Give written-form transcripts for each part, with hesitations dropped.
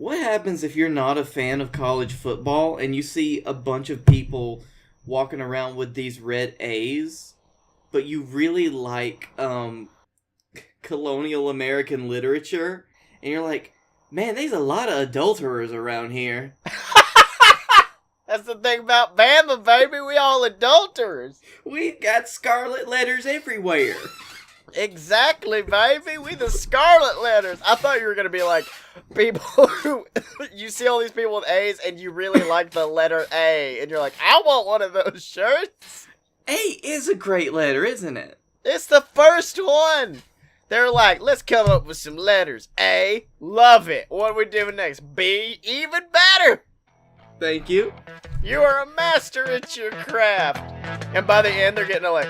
What happens if you're not a fan of college football and you see a bunch of people walking around with these red A's, but you really like colonial American literature, and you're like, man, there's a lot of adulterers around here. That's the thing about Bama, baby. We all adulterers. We got scarlet letters everywhere. Exactly, baby. We the scarlet letters. I thought you were going to be like, people who... you see all these people with A's and you really like the letter A. And you're like, I want one of those shirts. A is a great letter, isn't it? It's the first one. They're like, let's come up with some letters. A, love it. What are we doing next? B, even better. Thank you. You are a master at your craft. And by the end, they're getting like,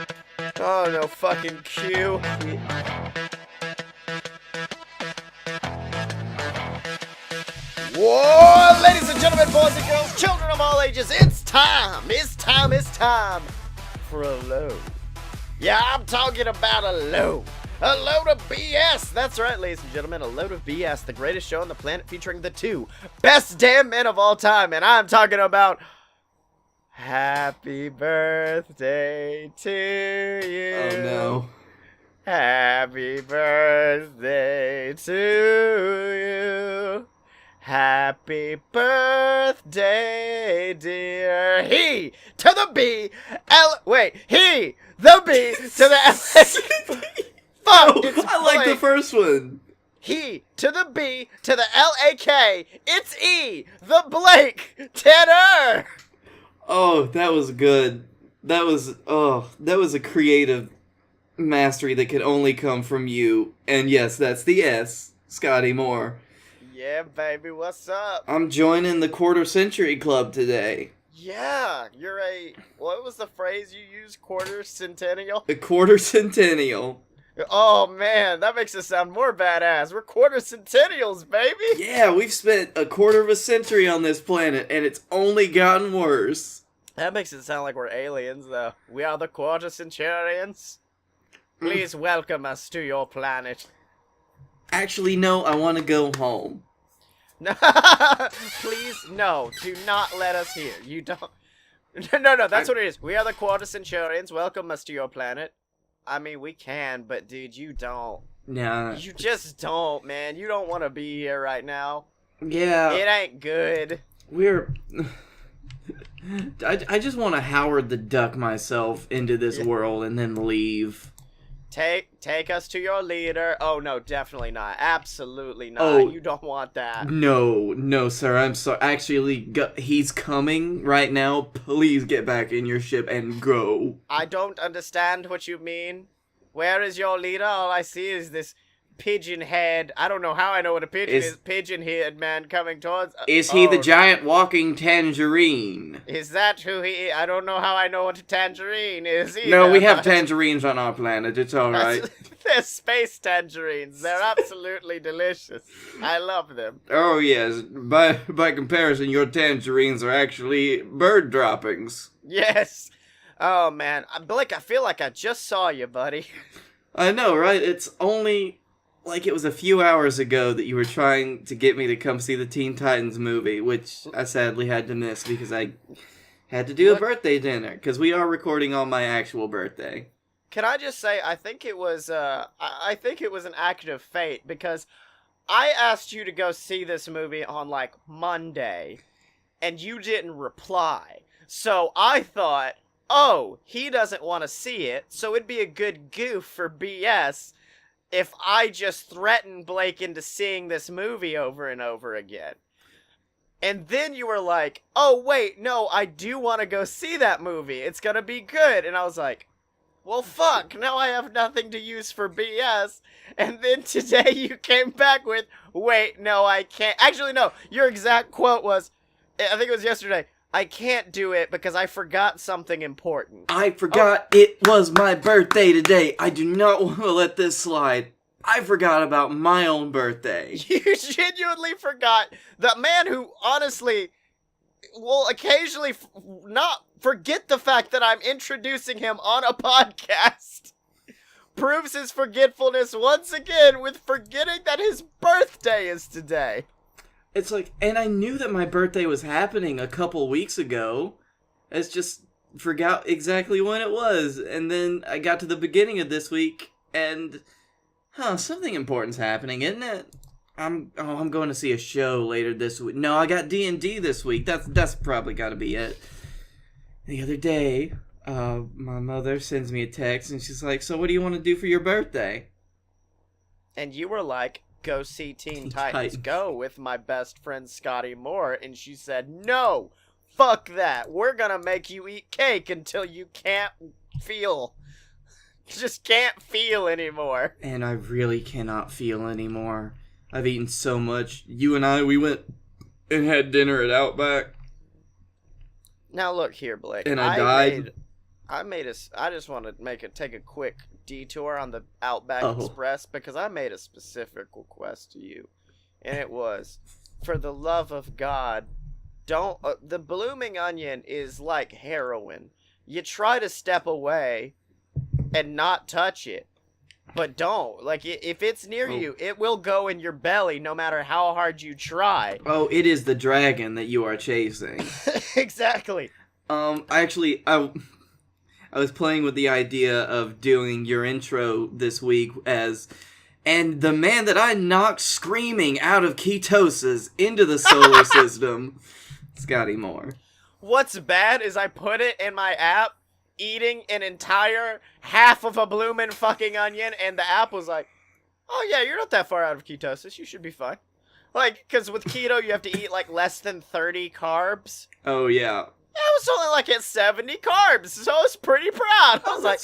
oh, no fucking Q. Whoa, ladies and gentlemen, boys and girls, children of all ages, it's time for a load. Yeah, I'm talking about a load. A load of BS. That's right, ladies and gentlemen, a load of BS, the greatest show on the planet featuring the two best damn men of all time. And I'm talking about Happy Birthday to you. Oh, no. Happy birthday to you. Happy birthday, dear. He to the B, he, the B to the L. Fuck, I like the first one. He to the B to the L-A-K. It's E, the Blake Tanner. Oh, that was good. That was a creative mastery that could only come from you. And yes, that's the S, Scotty Moore. Yeah, baby, what's up? I'm joining the quarter century club today. Yeah, you're what was the phrase you used? Quarter centennial? A quarter centennial. Oh, man, that makes us sound more badass. We're quarter centennials, baby. Yeah, we've spent a quarter of a century on this planet, and it's only gotten worse. That makes it sound like we're aliens, though. We are the quarter centurions. Please welcome us to your planet. Actually, no, I want to go home. No, please, no. Do not let us here. You don't... No, that's what it is. We are the quarter centurions. Welcome us to your planet. I mean, we can, but dude, you don't. Nah. You just don't, man. You don't want to be here right now. Yeah. It ain't good. I just want to Howard the Duck myself into this world and then leave. Take us to your leader. Oh, no, definitely not. Absolutely not. Oh, you don't want that. No, sir. I'm sorry. Actually, he's coming right now. Please get back in your ship and go. I don't understand what you mean. Where is your leader? All I see is this pigeon head. I don't know how I know what a pigeon is. Pigeon head man coming towards. Is he the giant walking tangerine? Is that who he is? I don't know how I know what a tangerine is either. No, we have tangerines on our planet. It's alright. They're space tangerines. They're absolutely delicious. I love them. Oh, yes. By comparison, your tangerines are actually bird droppings. Yes. Oh, man. Blake, I feel like I just saw you, buddy. I know, right? It's only... like it was a few hours ago that you were trying to get me to come see the Teen Titans movie, which I sadly had to miss because I had to do a birthday dinner, because we are recording on my actual birthday. Can I just say, I think it was an act of fate, because I asked you to go see this movie on, like, Monday, and you didn't reply. So I thought, oh, he doesn't want to see it, so it'd be a good goof for BS if I just threatened Blake into seeing this movie over and over again. And then you were like, oh, wait, no, I do want to go see that movie. It's going to be good. And I was like, well, fuck, now I have nothing to use for BS. And then today you came back with, wait, no, I can't. Actually, no, your exact quote was, I think it was yesterday, I can't do it because I forgot something important. I forgot it was my birthday today. I do not want to let this slide. I forgot about my own birthday. You genuinely forgot. The man who honestly will occasionally not forget the fact that I'm introducing him on a podcast proves his forgetfulness once again with forgetting that his birthday is today. It's like, and I knew that my birthday was happening a couple weeks ago. It's just forgot exactly when it was. And then I got to the beginning of this week and something important's happening, isn't it? I'm going to see a show later this week. No, I got D&D this week. That's probably got to be it. The other day, my mother sends me a text and she's like, "So what do you want to do for your birthday?" And you were like, "Go see Teen Titans Go with my best friend Scottye Moore." And she said, "No, fuck that. We're gonna make you eat cake until you can't feel. Just can't feel anymore." And I really cannot feel anymore. I've eaten so much. You and I, we went and had dinner at Outback. Now look here, Blake. And I died. I just want to take a quick detour on the Outback Express because I made a specific request to you, and it was, for the love of God, don't. The blooming onion is like heroin. You try to step away and not touch it, but don't. Like, if it's near you, it will go in your belly no matter how hard you try. Oh, it is the dragon that you are chasing. Exactly. I was playing with the idea of doing your intro this week as, and the man that I knocked screaming out of ketosis into the solar system, Scottye Moore. What's bad is I put it in my app, eating an entire half of a bloomin' fucking onion, and the app was like, "Oh yeah, you're not that far out of ketosis, you should be fine." Like, because with keto, you have to eat like less than 30 carbs. Oh yeah. I was only like at 70 carbs, so I was pretty proud. I was like,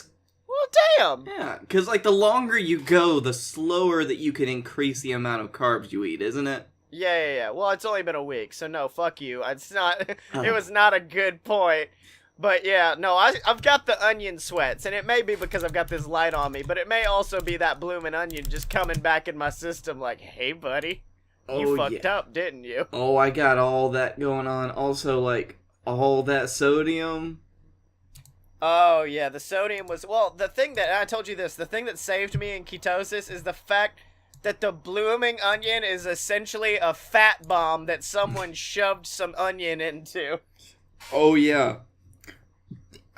well, damn. Yeah, because like the longer you go, the slower that you can increase the amount of carbs you eat, isn't it? Yeah. Well, it's only been a week, so no, fuck you. It's not. It was not a good point. But yeah, no, I've got the onion sweats, and it may be because I've got this light on me, but it may also be that bloomin' onion just coming back in my system like, "Hey, buddy, you fucked up, didn't you?" Oh, I got all that going on. Also, like, all that sodium. Oh, yeah, the sodium was... Well, the thing that... I told you this. The thing that saved me in ketosis is the fact that the blooming onion is essentially a fat bomb that someone shoved some onion into. Oh, yeah.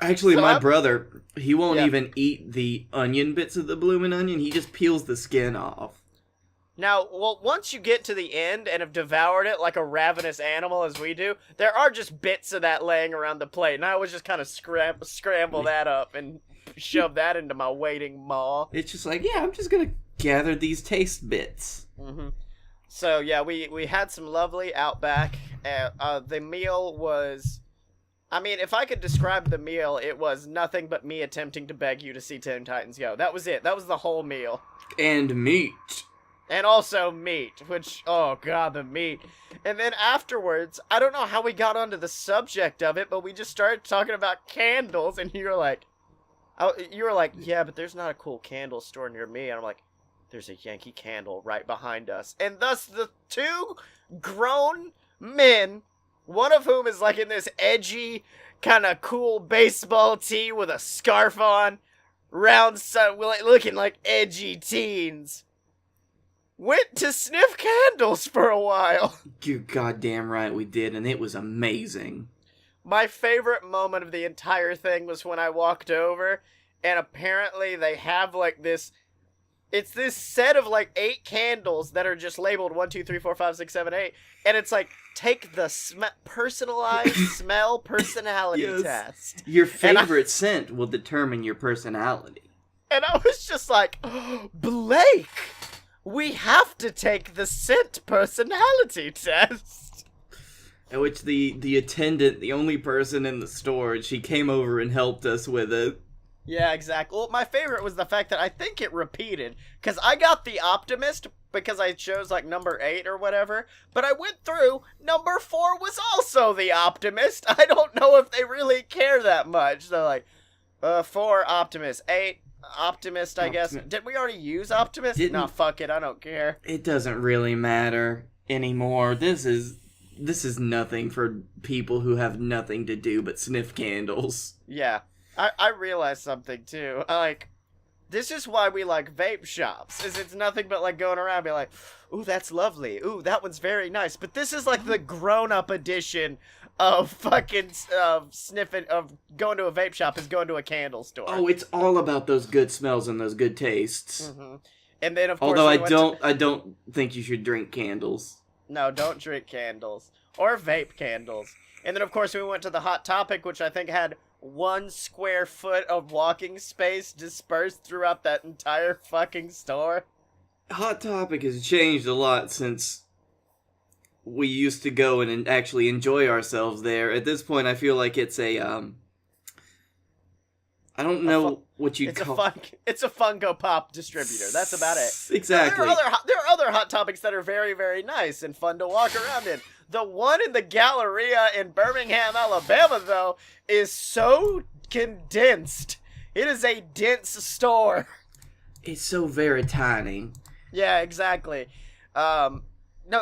Actually, so my brother, he won't even eat the onion bits of the blooming onion. He just peels the skin off. Now, well, once you get to the end and have devoured it like a ravenous animal as we do, there are just bits of that laying around the plate, and I always just kind of scramble that up and shove that into my waiting maw. It's just like, yeah, I'm just gonna gather these taste bits. Mm-hmm. So, yeah, we had some lovely Outback. The meal was... I mean, if I could describe the meal, it was nothing but me attempting to beg you to see Teen Titans Go. That was it. That was the whole meal. And meat. And also meat, which, oh god, the meat. And then afterwards, I don't know how we got onto the subject of it, but we just started talking about candles, and you were like, yeah, but there's not a cool candle store near me. And I'm like, there's a Yankee Candle right behind us. And thus, the two grown men, one of whom is like in this edgy, kind of cool baseball tee with a scarf on, round sun, looking like edgy teens, went to sniff candles for a while. You're goddamn right we did, and it was amazing. My favorite moment of the entire thing was when I walked over, and apparently they have like this... It's this set of like 8 candles that are just labeled 1, 2, 3, 4, 5, 6, 7, 8. And it's like, take the personalized smell personality test. Your favorite scent will determine your personality. And I was just like, oh, Blake, we have to take the scent personality test. At which the attendant, the only person in the store, she came over and helped us with it. Yeah, exactly. Well, my favorite was the fact that I think it repeated, because I got the Optimist because I chose like number 8 or whatever, but I went through, number 4 was also the Optimist. I don't know if they really care that much. They're like, 4 Optimist, 8 Optimist, I guess. Did we already use Optimist? No, fuck it, I don't care. It doesn't really matter anymore. This is nothing for people who have nothing to do but sniff candles. Yeah. I realized something, too. Like, This is why we like vape shops, is it's nothing but like going around and be like, ooh, that's lovely. Ooh, that one's very nice. But this is like the grown-up edition of fucking sniffing, of going to a vape shop is going to a candle store. Oh, it's all about those good smells and those good tastes. Mm-hmm. And then, of course, although I don't think you should drink candles. No, don't drink candles. Or vape candles. And then, of course, we went to the Hot Topic, which I think had 1 square foot of walking space dispersed throughout that entire fucking store. Hot Topic has changed a lot since we used to go and actually enjoy ourselves there. At this point, I feel like it's a, I don't know what you'd call it. It's a Funko Pop distributor. That's about it. Exactly. There are other Hot Topics that are very, very nice and fun to walk around in. The one in the Galleria in Birmingham, Alabama, though, is so condensed. It is a dense store. It's so very tiny. Yeah, exactly. No,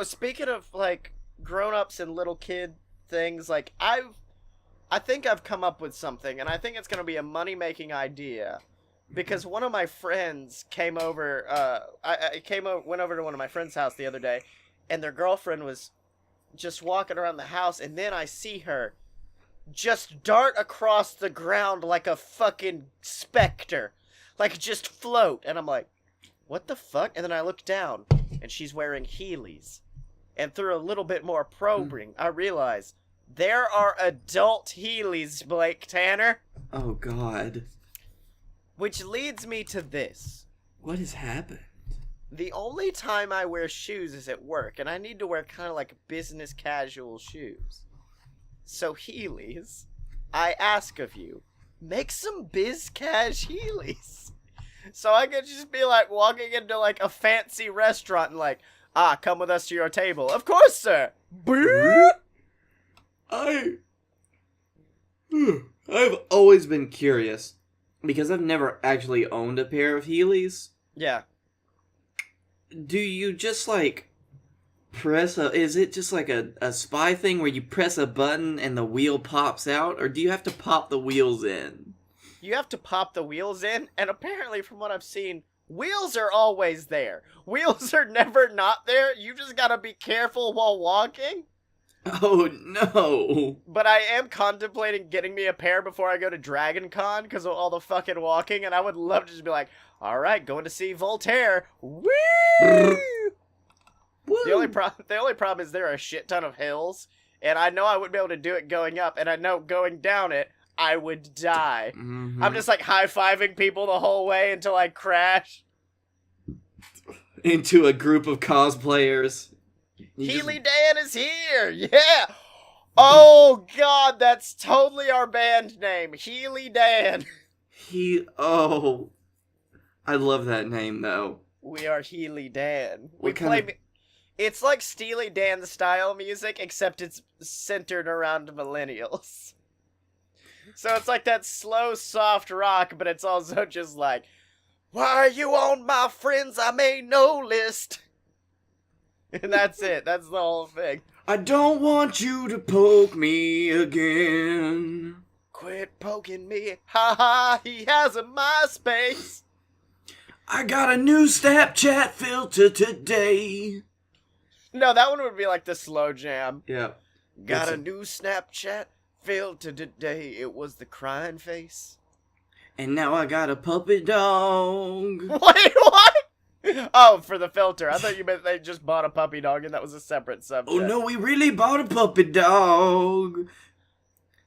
speaking of, like, grown-ups and little kid things, like, I think I've come up with something, and I think it's going to be a money-making idea. Because one of my friends came over, went over to one of my friends' house the other day, and their girlfriend was just walking around the house, and then I see her just dart across the ground like a fucking specter. Like, just float. And I'm like, what the fuck? And then I look down, and she's wearing Heelys. And through a little bit more probing, I realize there are adult Heelys, Blake Tanner. Oh, God. Which leads me to this. What has happened? The only time I wear shoes is at work, and I need to wear kind of like business casual shoes. So Heelys, I ask of you, make some biz cash Heelys. So I could just be like walking into like a fancy restaurant and like, come with us to your table. Of course, sir. I've always been curious because I've never actually owned a pair of Heelys. Yeah. Do you just like is it just like a spy thing where you press a button and the wheel pops out, or do you have to pop the wheels in? You have to pop the wheels in, and apparently from what I've seen, wheels are always there. Wheels are never not there. You just gotta be careful while walking. Oh, no. But I am contemplating getting me a pair before I go to Dragon Con because of all the fucking walking, and I would love to just be like, alright, going to see Voltaire. Woo! The only problem is there are a shit ton of hills, and I know I wouldn't be able to do it going up, and I know going down it, I would die. Mm-hmm. I'm just like high-fiving people the whole way until I crash. Into a group of cosplayers. Healy Dan is here! Yeah! Oh, God, that's totally our band name. Healy Dan. I love that name, though. We are Healy Dan. What It's like Steely Dan style music, except it's centered around millennials. So it's like that slow, soft rock, but it's also just like, why are you on my friends I made no list? And that's it. That's the whole thing. I don't want you to poke me again. Quit poking me. Ha ha, he has a MySpace. I got a new Snapchat filter today. No, that one would be like the slow jam. Yeah. Got a new Snapchat filter today. It was the crying face. And now I got a puppy dog. Wait, what? Oh, for the filter. I thought you meant they just bought a puppy dog and that was a separate subject. Oh no, we really bought a puppy dog.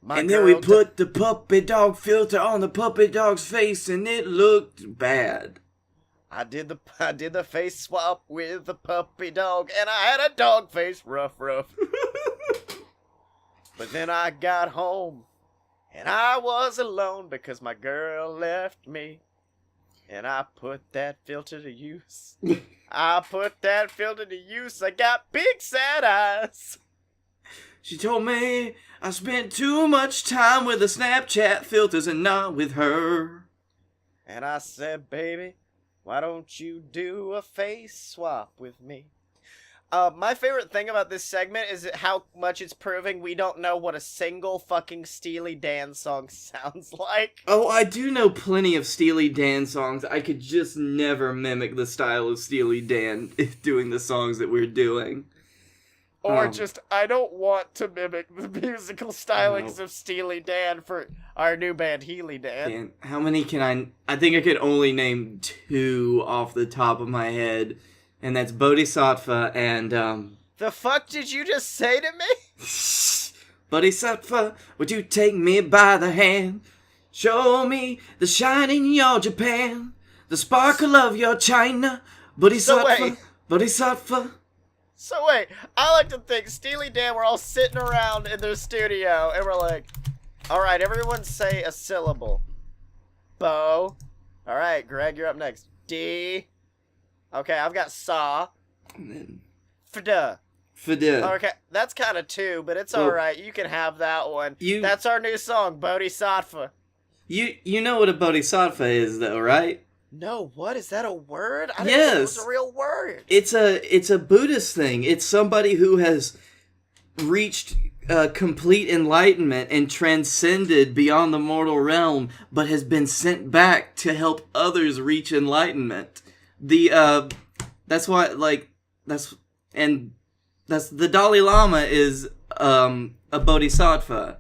And then we put the puppy dog filter on the puppy dog's face and it looked bad. I did the face swap with the puppy dog and I had a dog face, rough. But then I got home and I was alone because my girl left me. And I put that filter to use. I got big sad eyes. She told me I spent too much time with the Snapchat filters and not with her. And I said, baby, why don't you do a face swap with me? My favorite thing about this segment is how much it's proving we don't know what a single fucking Steely Dan song sounds like. Oh, I do know plenty of Steely Dan songs. I could just never mimic the style of Steely Dan doing the songs that we're doing. Or just, I don't want to mimic the musical stylings of Steely Dan for our new band, Healy Dan. Dan, how many can I think I could only name 2 off the top of my head, and that's Bodhisattva and, The fuck did you just say to me? Bodhisattva, would you take me by the hand? Show me the shine in your Japan, the sparkle of your China. Bodhisattva, Bodhisattva. So wait, I like to think Steely Dan were all sitting around in their studio and we're like, alright, everyone say a syllable. Bo. Alright, Greg, you're up next. D. Okay, I've got saw. And then Fda. Fida. Okay, that's kind of 2, but it's Well, alright. You can have that one. That's our new song, Bodhisattva. You know what a bodhisattva is, though, right? No, what? Is that a word? I didn't Yes. think it was a real word. It's a Buddhist thing. It's somebody who has reached complete enlightenment and transcended beyond the mortal realm, but has been sent back to help others reach enlightenment. That's why, like, that's the Dalai Lama is a bodhisattva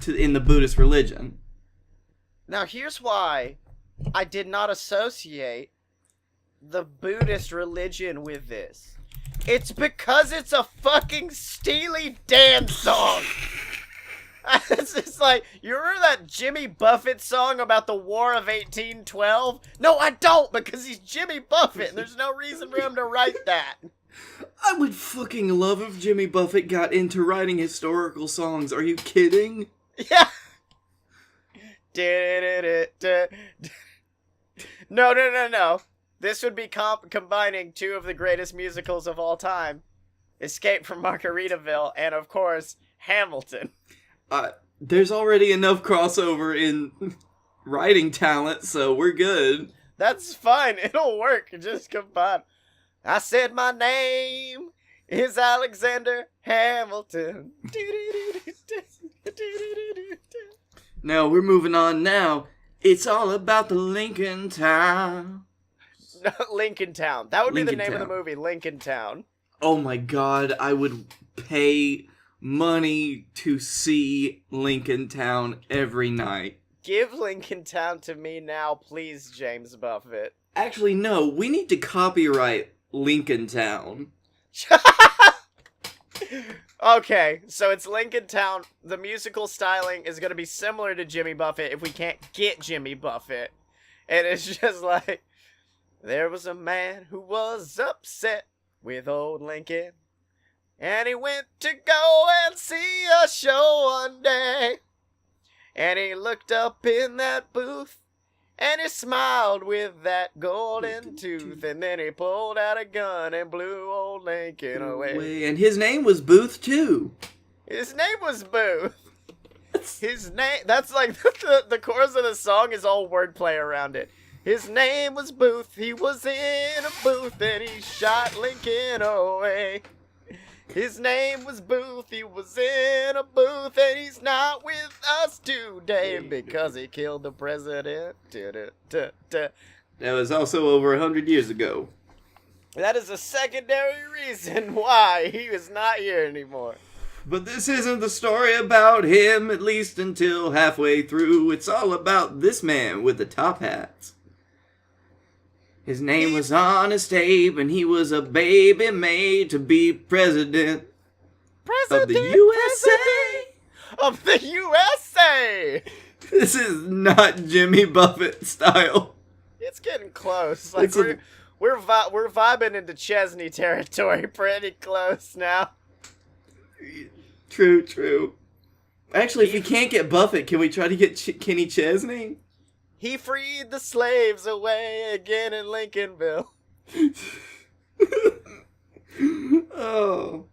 in the Buddhist religion. Now, here's why I did not associate the Buddhist religion with this. It's because it's a fucking Steely Dan song. It's just like, you remember that Jimmy Buffett song about the War of 1812? No, I don't, because he's Jimmy Buffett, and there's no reason for him to write that. I would fucking love if Jimmy Buffett got into writing historical songs. Are you kidding? Yeah. No. This would be combining 2 of the greatest musicals of all time. Escape from Margaritaville and, of course, Hamilton. There's already enough crossover in writing talent, so we're good. That's fine. It'll work. Just combine. I said my name is Alexander Hamilton. No, we're moving on now. It's all about the Lincoln Town. No, Lincoln Town. That would be the name Lincoln of the Town. movie, Lincoln Town. Oh my god, I would pay money to see Lincoln Town every night. Give Lincoln Town to me now, please, James Buffett. Actually, no, we need to copyright Lincoln Town. Okay, so it's Lincoln Town. The musical styling is going to be similar to Jimmy Buffett if we can't get Jimmy Buffett. And it's just like, there was a man who was upset with old Lincoln, and he went to go and see a show one day, and he looked up in that booth, and he smiled with that golden tooth, and then he pulled out a gun and blew old Lincoln away. And his name was Booth, too. His name was Booth. His name, that's like, the chorus of the song is all wordplay around it. His name was Booth, he was in a booth, and he shot Lincoln away. His name was Booth, he was in a booth, and he's not with us today because he killed the president. That was also over 100 years ago. That is a secondary reason why he is not here anymore. But this isn't the story about him, at least until halfway through. It's all about this man with the top hats. His name was Honest Abe, and he was a baby made to be president of the USA. Of the USA! This is not Jimmy Buffett style. It's getting close. Like we're vibing into Chesney territory pretty close now. True. Actually, if we can't get Buffett, can we try to get Kenny Chesney? He freed the slaves away again in Lincolnville. Oh.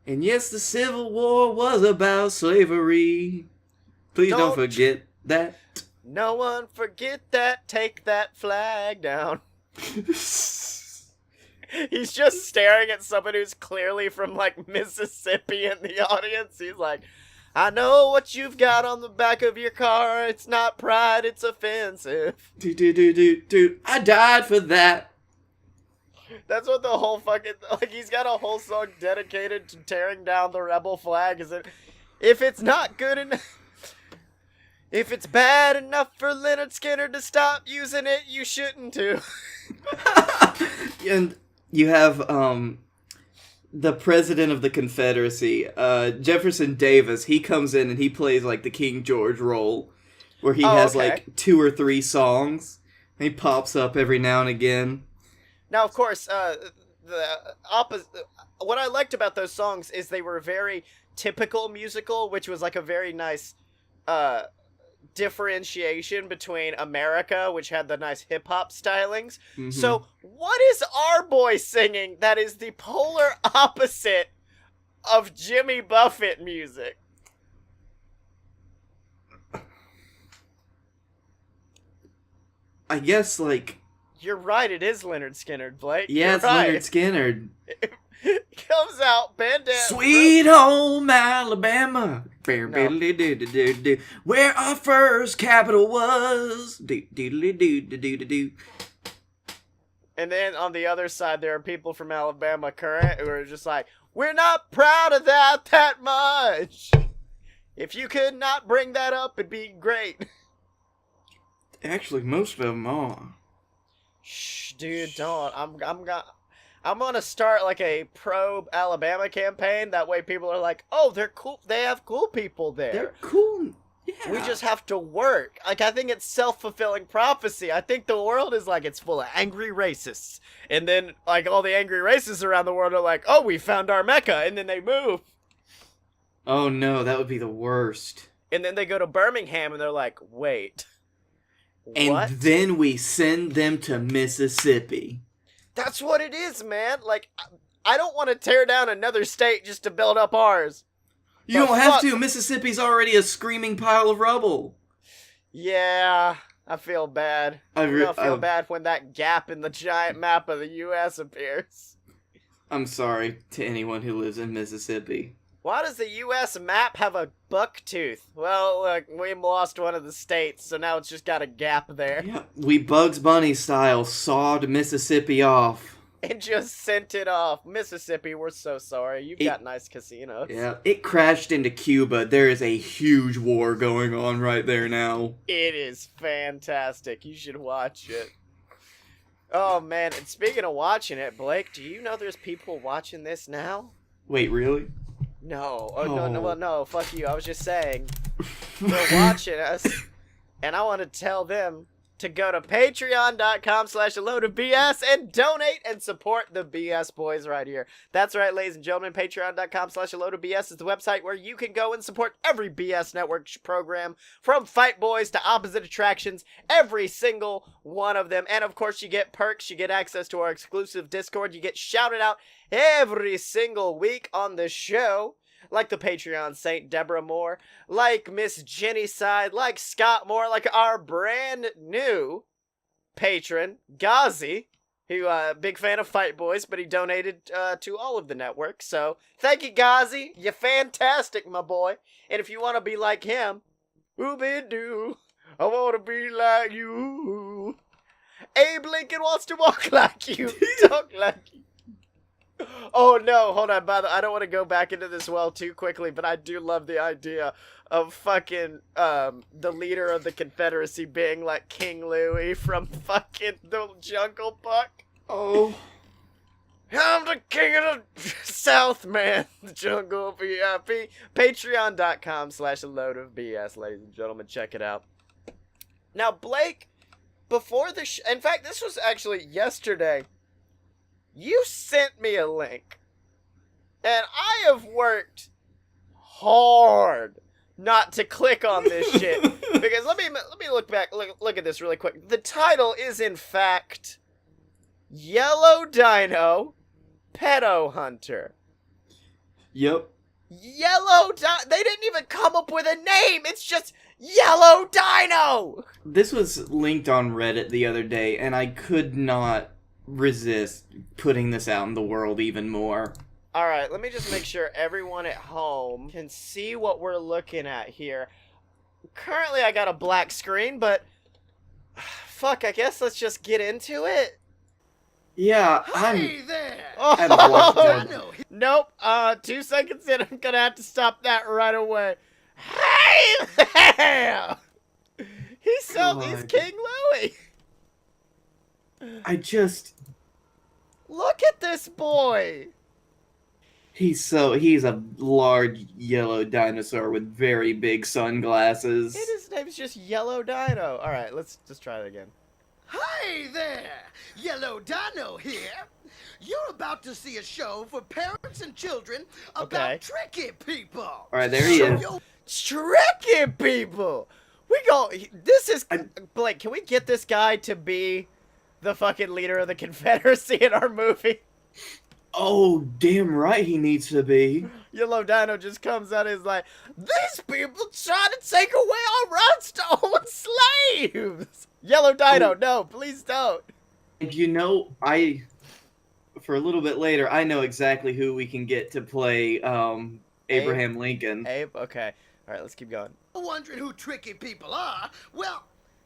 And yes, the Civil War was about slavery. Please don't forget that. No one forget that. Take that flag down. He's just staring at someone who's clearly from, like, Mississippi in the audience. He's like, I know what you've got on the back of your car. It's not pride, it's offensive. I died for that. That's what the whole fucking, like, he's got a whole song dedicated to tearing down the rebel flag. Is it, if it's not good enough, if it's bad enough for Leonard Skinner to stop using it, you shouldn't too. And you have, the president of the Confederacy, Jefferson Davis. He comes in and he plays, like, the King George role, where he has, like, 2 or 3 songs. And he pops up every now and again. Now, of course, what I liked about those songs is they were very typical musical, which was like a very nice differentiation between America, which had the nice hip-hop stylings. Mm-hmm. So, what is our boy singing that is the polar opposite of Jimmy Buffett music? I guess, like... You're right, it is Leonard Skinner, Blake. Yeah, it's right. Leonard Skinner. It comes out, bandana. Sweet home Alabama. No. Where our first capital was. And then on the other side, there are people from Alabama current who are just like, we're not proud of that much. If you could not bring that up, it'd be great. Actually, most of them are. Shh, dude, don't. I'm gonna start like a pro Alabama campaign. That way, people are like, "Oh, they're cool. They have cool people there. They're cool. Yeah. We just have to work." Like, I think it's self-fulfilling prophecy. I think the world is like it's full of angry racists, and then like all the angry racists around the world are like, "Oh, we found our Mecca," and then they move. Oh no, that would be the worst. And then they go to Birmingham, and they're like, "Wait." And what? then we send them to Mississippi. That's what it is, man. Like, I don't want to tear down another state just to build up ours. You don't have to. Mississippi's already a screaming pile of rubble. Yeah, I feel bad. I feel bad when that gap in the giant map of the U.S. appears. I'm sorry to anyone who lives in Mississippi. Why does the U.S. map have a buck tooth? Well, look, we lost one of the states, so now it's just got a gap there. Yeah, we Bugs Bunny style sawed Mississippi off. And just sent it off. Mississippi, we're so sorry. You've got nice casinos. Yeah, it crashed into Cuba. There is a huge war going on right there now. It is fantastic. You should watch it. Oh, man. And speaking of watching it, Blake, do you know there's people watching this now? Wait, really? No. No, fuck you. I was just saying. They're watching us, and I want to tell them to go to patreon.com/a-load-of-BS and donate and support the BS boys right here. That's right, ladies and gentlemen. Patreon.com/a-load-of-BS is the website where you can go and support every BS Network program, from Fight Boys to Opposite Attractions, every single one of them. And of course, you get perks. You get access to our exclusive Discord. You get shouted out every single week on the show, like the Patreon Saint Deborah Moore, like Miss Jenny Side, like Scott Moore, like our brand new patron, Ghazi, who, big fan of Fight Boys, but he donated to all of the network. So, thank you, Ghazi. You're fantastic, my boy. And if you want to be like him, ooby-doo, I want to be like you. Abe Lincoln wants to walk like you, talk like you. Oh no, hold on, by the way, I don't want to go back into this well too quickly, but I do love the idea of fucking, the leader of the Confederacy being like King Louie from fucking the Jungle Book. Oh. I'm the king of the South, man. The Jungle VIP. Patreon.com/a-load-of-BS, ladies and gentlemen, check it out. Now, Blake, before the in fact, this was actually yesterday. You sent me a link, and I have worked hard not to click on this shit, because let me look at this really quick. The title is in fact Yellow Dino Pedo Hunter. Yep. Yellow Dino. They didn't even come up with a name. It's just Yellow Dino. This was linked on Reddit the other day, and I could not resist putting this out in the world even more. Alright, let me just make sure everyone at home can see what we're looking at here. Currently, I got a black screen, but... fuck, I guess let's just get into it. Yeah, Hey there! I'm blocked out. Nope, 2 seconds in, I'm gonna have to stop that right away. Hey there! He's God. King Louie! Look at this boy! He's a large yellow dinosaur with very big sunglasses. And his name's just Yellow Dino. Alright, let's just try it again. Hey there! Yellow Dino here. You're about to see a show for parents and children about tricky people. Alright, there he is. Tricky people! Blake, can we get this guy to be the fucking leader of the Confederacy in our movie? Oh, damn right he needs to be. Yellow Dino just comes out and is like, these people trying to take away our rights to own slaves! Yellow Dino, no, please don't. And for a little bit later, I know exactly who we can get to play Abraham Lincoln. Abe? Okay. Alright, let's keep going. Wondering who tricky people are? Well,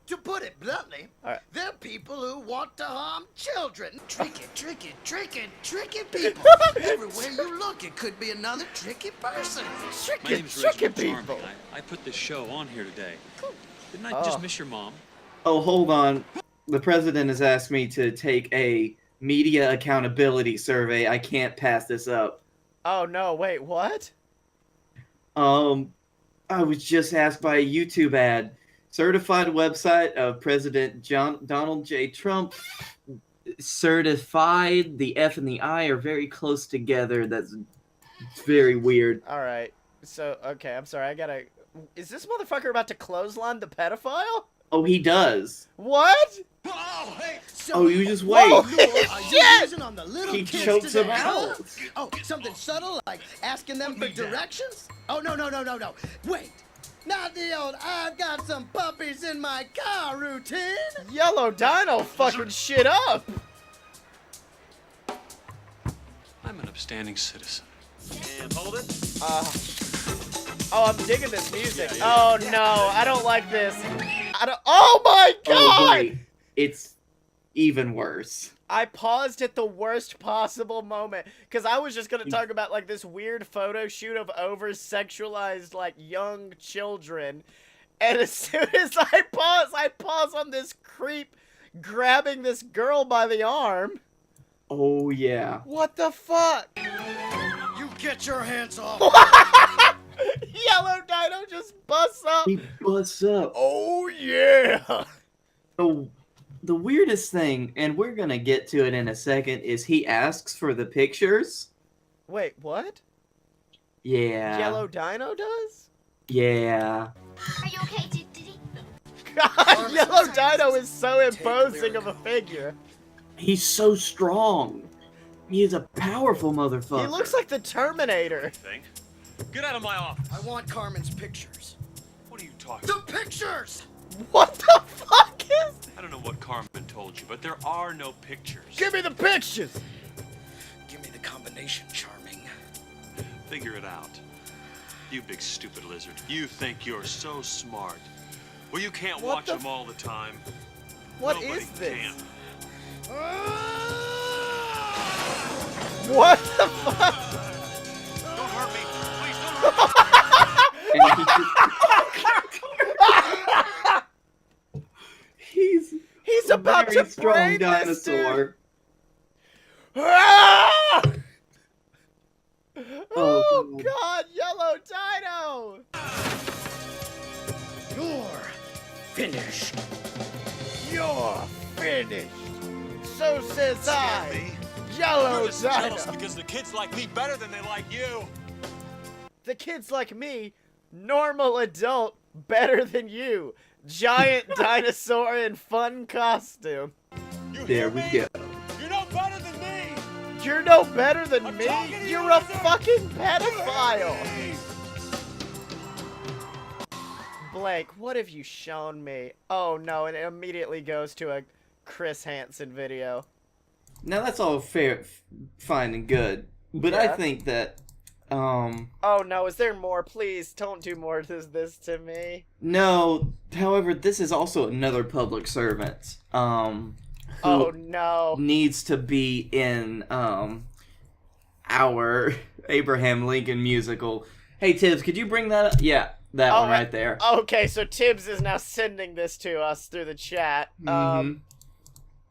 to put it bluntly, they're people who want to harm children. Tricky people. Everywhere you look, it could be another tricky person. My name's Tricky Reginald people. Charming. I put this show on here today. Didn't I just miss your mom? Oh, hold on. The president has asked me to take a media accountability survey. I can't pass this up. Oh no, wait, what? I was just asked by a YouTube ad. Certified website of President Donald J. Trump. Certified, the F and the I are very close together. That's very weird. Alright, so, okay, I'm sorry, is this motherfucker about to clothesline the pedophile? Oh, he does. What? Oh, hey, Oh, you just wait. Whoa. Shit! On the little He kids chokes today, him out. huh? Oh, something subtle like asking them for directions? Oh, no. Wait. Not the old I've got some puppies in my car routine. Yellow Dino fucking shit up. I'm an upstanding citizen. And hold it. Oh, I'm digging this music. Oh no, I don't like this. Oh my god! Oh, wait. It's even worse. I paused at the worst possible moment because I was just gonna talk about like this weird photo shoot of over-sexualized like young children, and as soon as I pause on this creep grabbing this girl by the arm. Oh yeah. What the fuck? You get your hands off. Yellow Dino just busts up. He busts up. Oh yeah. The weirdest thing, and we're gonna get to it in a second, is he asks for the pictures. Wait, what? Yeah. Yellow Dino does? Yeah. Are you okay? Did he? God, Yellow Dino is so imposing of a figure. He's so strong. He is a powerful motherfucker. He looks like the Terminator. Thing. Get out of my office. I want Carmen's pictures. What are you talking The about? pictures! What the fuck is? I don't know what Carmen told you, but there are no pictures. Give me the pictures. Give me the combination, Charming. Figure it out. You big stupid lizard. You think you're so smart. Well, you can't What watch the them all the time. What Nobody is this? can. What the fuck? Don't hurt me. Please don't hurt me. And He's a about very to strong brain this dinosaur. dude. Ah! Oh, Oh God. god, Yellow Dino! You're finished. You're finished. So says I, Me? Yellow You're just jealous Dino. because the kids like me better than they like you. The kids like me, normal adult, better than you. Giant dinosaur in fun costume. You There hear we me? go. You're no better than me. You're no better than I'm me. talking to you, You're a lizard. fucking pedophile. Blake, what have you shown me? Oh no, and it immediately goes to a Chris Hansen video. Now that's all fair, fine and good, but I think that, Oh no, is there more? Please, don't do more to this to me. No, however, this is also another public servant, who Oh no. needs to be in, our Abraham Lincoln musical. Hey, Tibbs, could you bring that up? Yeah, that one right there. Okay, so Tibbs is now sending this to us through the chat.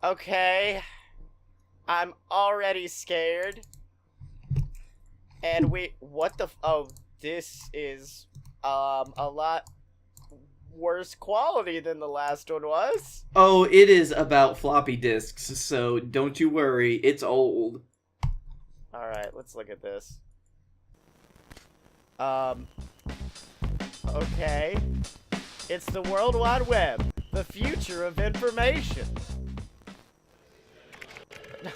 Okay. I'm already scared. And what the oh, this is a lot worse quality than the last one was. Oh, it is about floppy disks, so don't you worry, it's old. Alright, let's look at this. Okay. It's the World Wide Web, the future of information.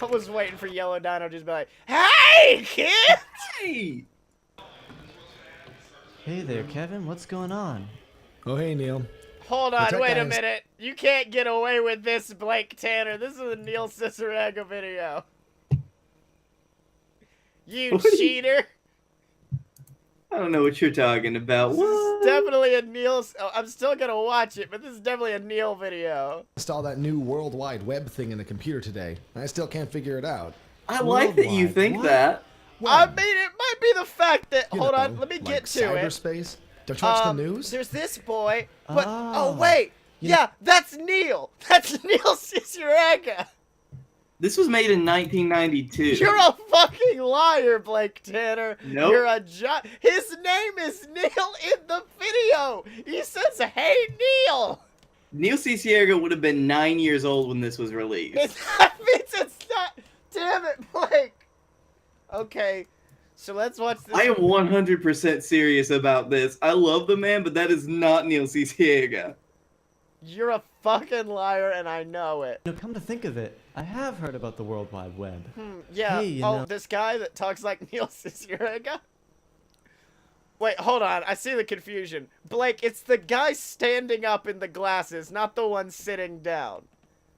I was waiting for Yellow Dino to just be like, "Hey, kid!" Hey! Hey there, Kevin. What's going on? Oh, hey, Neil. Hold on, That wait a guy's- minute. You can't get away with this, Blake Tanner. This is a Neil Cicerega video. You What are you- cheater. I don't know what you're talking about. This What? is definitely a Neil. Oh, I'm still gonna watch it, but this is definitely a Neil video. Installed that new World Wide Web thing in the computer today. I still can't figure it out. I like that you Worldwide. think What? that. I mean, it might be the fact that. You Hold know, on, let me like get to it. cyberspace? Don't you watch the news? There's this boy, but oh Oh. wait, You yeah, that's Neil. That's Neil Cicerega. This was made in 1992. You're a fucking liar, Blake Tanner. Nope. You're a His name is Neil in the video. He says, "Hey, Neil." Neil Cicerega would have been 9 years old when this was released. It's not. Damn it, Blake. Okay, so let's watch this. I am 100% serious about this. I love the man, but that is not Neil Cicerega. You're a fucking liar, and I know it. No, come to think of it, I have heard about the World Wide Web. Yeah. Hey, you oh, know- this guy that talks like Neil Cicerega? Wait, hold on. I see the confusion. Blake, it's the guy standing up in the glasses, not the one sitting down.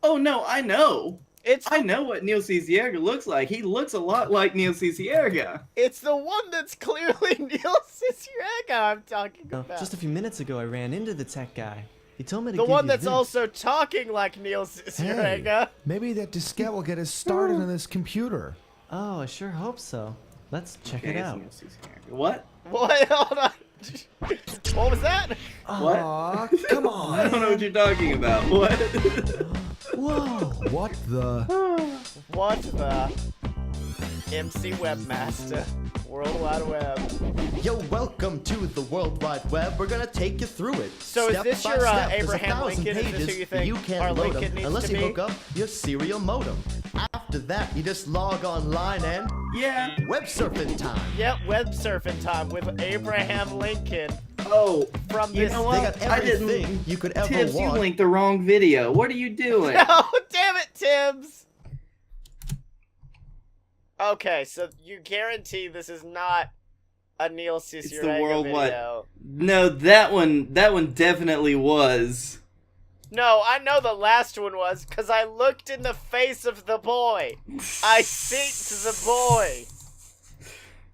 Oh no, I know. It's I know what Neil Cicerega looks like. He looks a lot like Neil Cicerega. it's the one that's clearly Neil Cicerega I'm talking No, about. just a few minutes ago, I ran into the tech guy. He told me to The give one you that's this. also talking like Neil Cicerega. Maybe that diskette will get us started on this computer. Oh, I sure hope so. Let's check Okay, it it's out. Neil Cicerega. What? What? Hold on. What was that? What? Aw, come I don't on. know what you're talking about. What? Whoa! What the? What the? MC Webmaster. World Wide Web. Yo, welcome to the World Wide Web. We're gonna take you through it. So is step this by your, step. There's Abraham 1,000 Lincoln? Is this pages. who you think can't our load Lincoln them needs unless to you be? hook up your serial modem. After that, you just log online and Yeah. web surfing time. Yep, web surfing time with Abraham Lincoln Oh, from you this. know They what? got I didn't. everything you could ever Tibbs, you want. linked the wrong video. What are you doing? Oh, damn it, Tibbs! Okay, so you guarantee this is not a Neil Cicerega the worldwide- video. No, that one definitely was. No, I know the last one was, because I looked in the face of the boy. I synced the boy.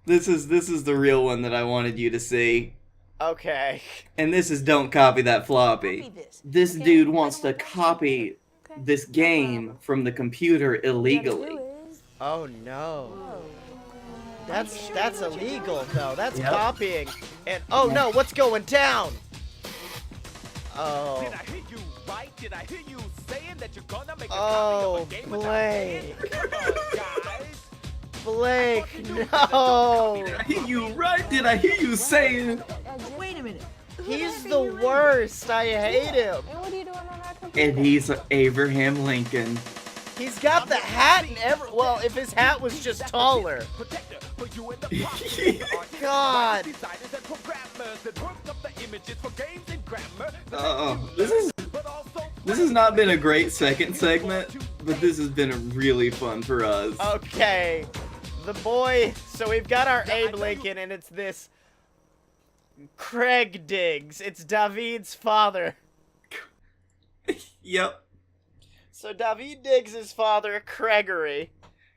This is the real one that I wanted you to see. Okay. And this is don't copy that floppy. This dude wants to copy this game from the computer illegally. Oh no. That's illegal though. That's Yep. copying. And oh no, what's going down? Oh. Did I hear you right? Did I hear you saying that you're gonna make a Oh, copy of a game without paying? Blake. Come on, guys. Blake, no. Did I hear you right? Did I hear you saying? Wait a minute. He's the worst. I hate him. And what are you doing on our computer? And he's Abraham Lincoln. He's got the hat and well, if his hat was just taller. Protector for you and the process. God. Designers and programmers that work up the images for games and grammar. Uh-oh. This has not been a great second segment, but this has been really fun for us. Okay. The boy, so we've got our Abe Lincoln and it's this Craig Diggs. It's David's father. Yep. So David Diggs' father, Gregory,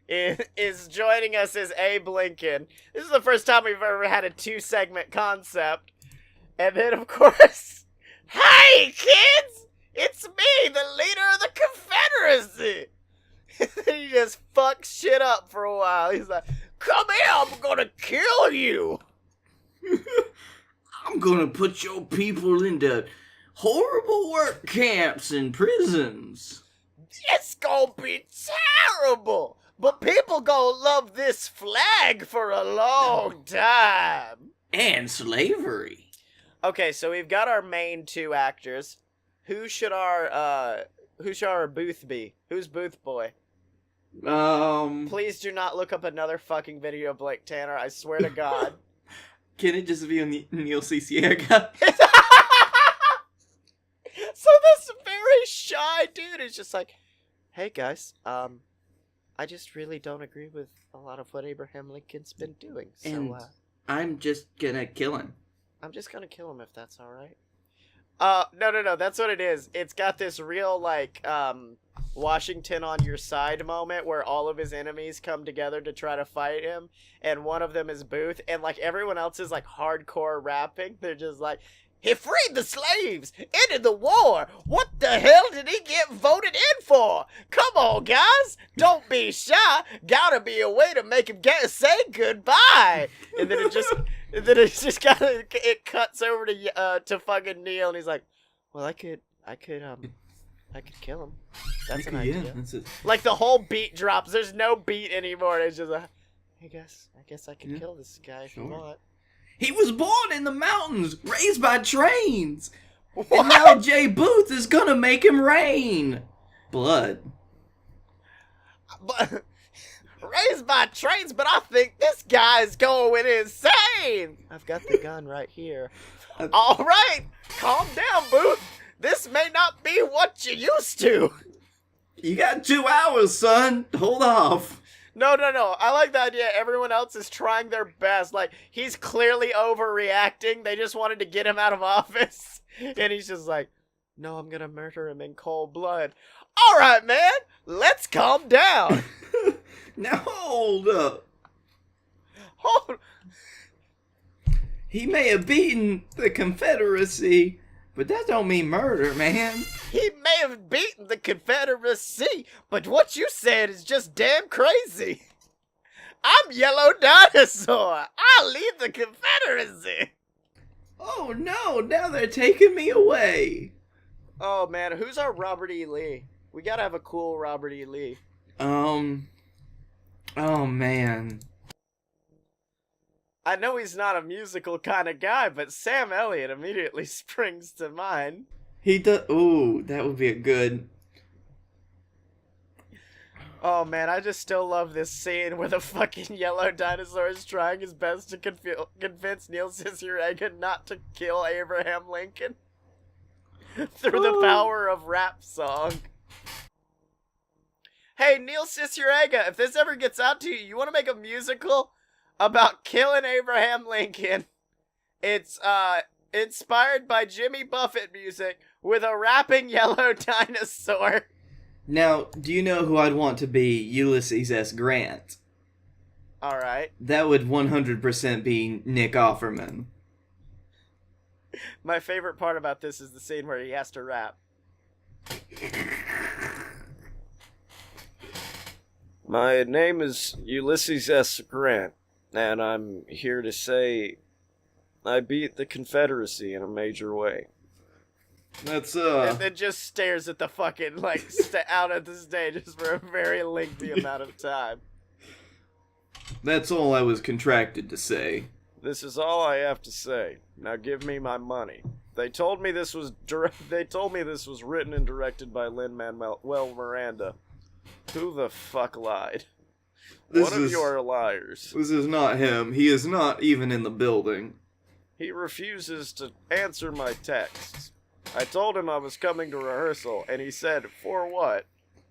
is joining us as Abe Lincoln. This is the first time we've ever had a 2-segment concept. And then, of course, hey, kids! It's me, the leader of the Confederacy! And then he just fucks shit up for a while. He's like, come here, I'm gonna kill you! I'm gonna put your people into horrible work camps and prisons. It's gonna be terrible! But people gonna love this flag for a long time. And slavery. Okay, so we've got our main 2 actors. Who should our booth be? Who's booth boy? Please do not look up another fucking video of Blake Tanner, I swear to God. Can it just be a Neil Cicierega? So this very shy dude is just like, hey guys, I just really don't agree with a lot of what Abraham Lincoln's been doing. So, and I'm just gonna kill him. I'm just gonna kill him if that's alright. No, that's what it is. It's got this real, like, Washington on your side moment where all of his enemies come together to try to fight him, and one of them is Booth, and, like, everyone else is, like, hardcore rapping. They're just like, he freed the slaves, ended the war. What the hell did he get voted in for? Come on, guys, don't be shy. Gotta be a way to make him say goodbye. And then it cuts over to fucking Neil, and he's like, well, I could kill him. That's an idea. Like the whole beat drops. There's no beat anymore. It's just like, hey guys, I guess I can kill this guy if you want. He was born in the mountains, raised by trains. What? And now Jay Booth is gonna make him rain blood. But raised by trains, but I think this guy's going insane. I've got the gun right here. All right, calm down, Booth. This may not be what you used to. You got 2 hours, son. Hold off. No. I like the idea. Everyone else is trying their best. Like, he's clearly overreacting. They just wanted to get him out of office. And he's just like, no, I'm gonna murder him in cold blood. All right, man. Let's calm down. Now hold up. He may have beaten the Confederacy, but that don't mean murder, man. He may have beaten the Confederacy, but what you said is just damn crazy. I'm Yellow Dinosaur. I lead the Confederacy. Oh no, now they're taking me away. Oh man, who's our Robert E. Lee? We gotta have a cool Robert E. Lee. Oh man. I know he's not a musical kind of guy, but Sam Elliott immediately springs to mind. He does. Ooh, that would be a good. Oh man, I just still love this scene where the fucking Yellow Dinosaur is trying his best to convince Neil Cicierega not to kill Abraham Lincoln through the power of rap song. Hey, Neil Cicierega, if this ever gets out to you, you want to make a musical about killing Abraham Lincoln? It's inspired by Jimmy Buffett music with a rapping Yellow Dinosaur. Now, do you know who I'd want to be Ulysses S. Grant? Alright. That would 100% be Nick Offerman. My favorite part about this is the scene where he has to rap. My name is Ulysses S. Grant, and I'm here to say I beat the Confederacy in a major way. That's, And then just stares at the fucking, like, out at the stage just for a very lengthy amount of time. That's all I was contracted to say. This is all I have to say. Now give me my money. They told me this was written and directed by Lin-Manuel Miranda. Who the fuck lied? One of you are liars. This is not him. He is not even in the building. He refuses to answer my texts. I told him I was coming to rehearsal, and he said, for what?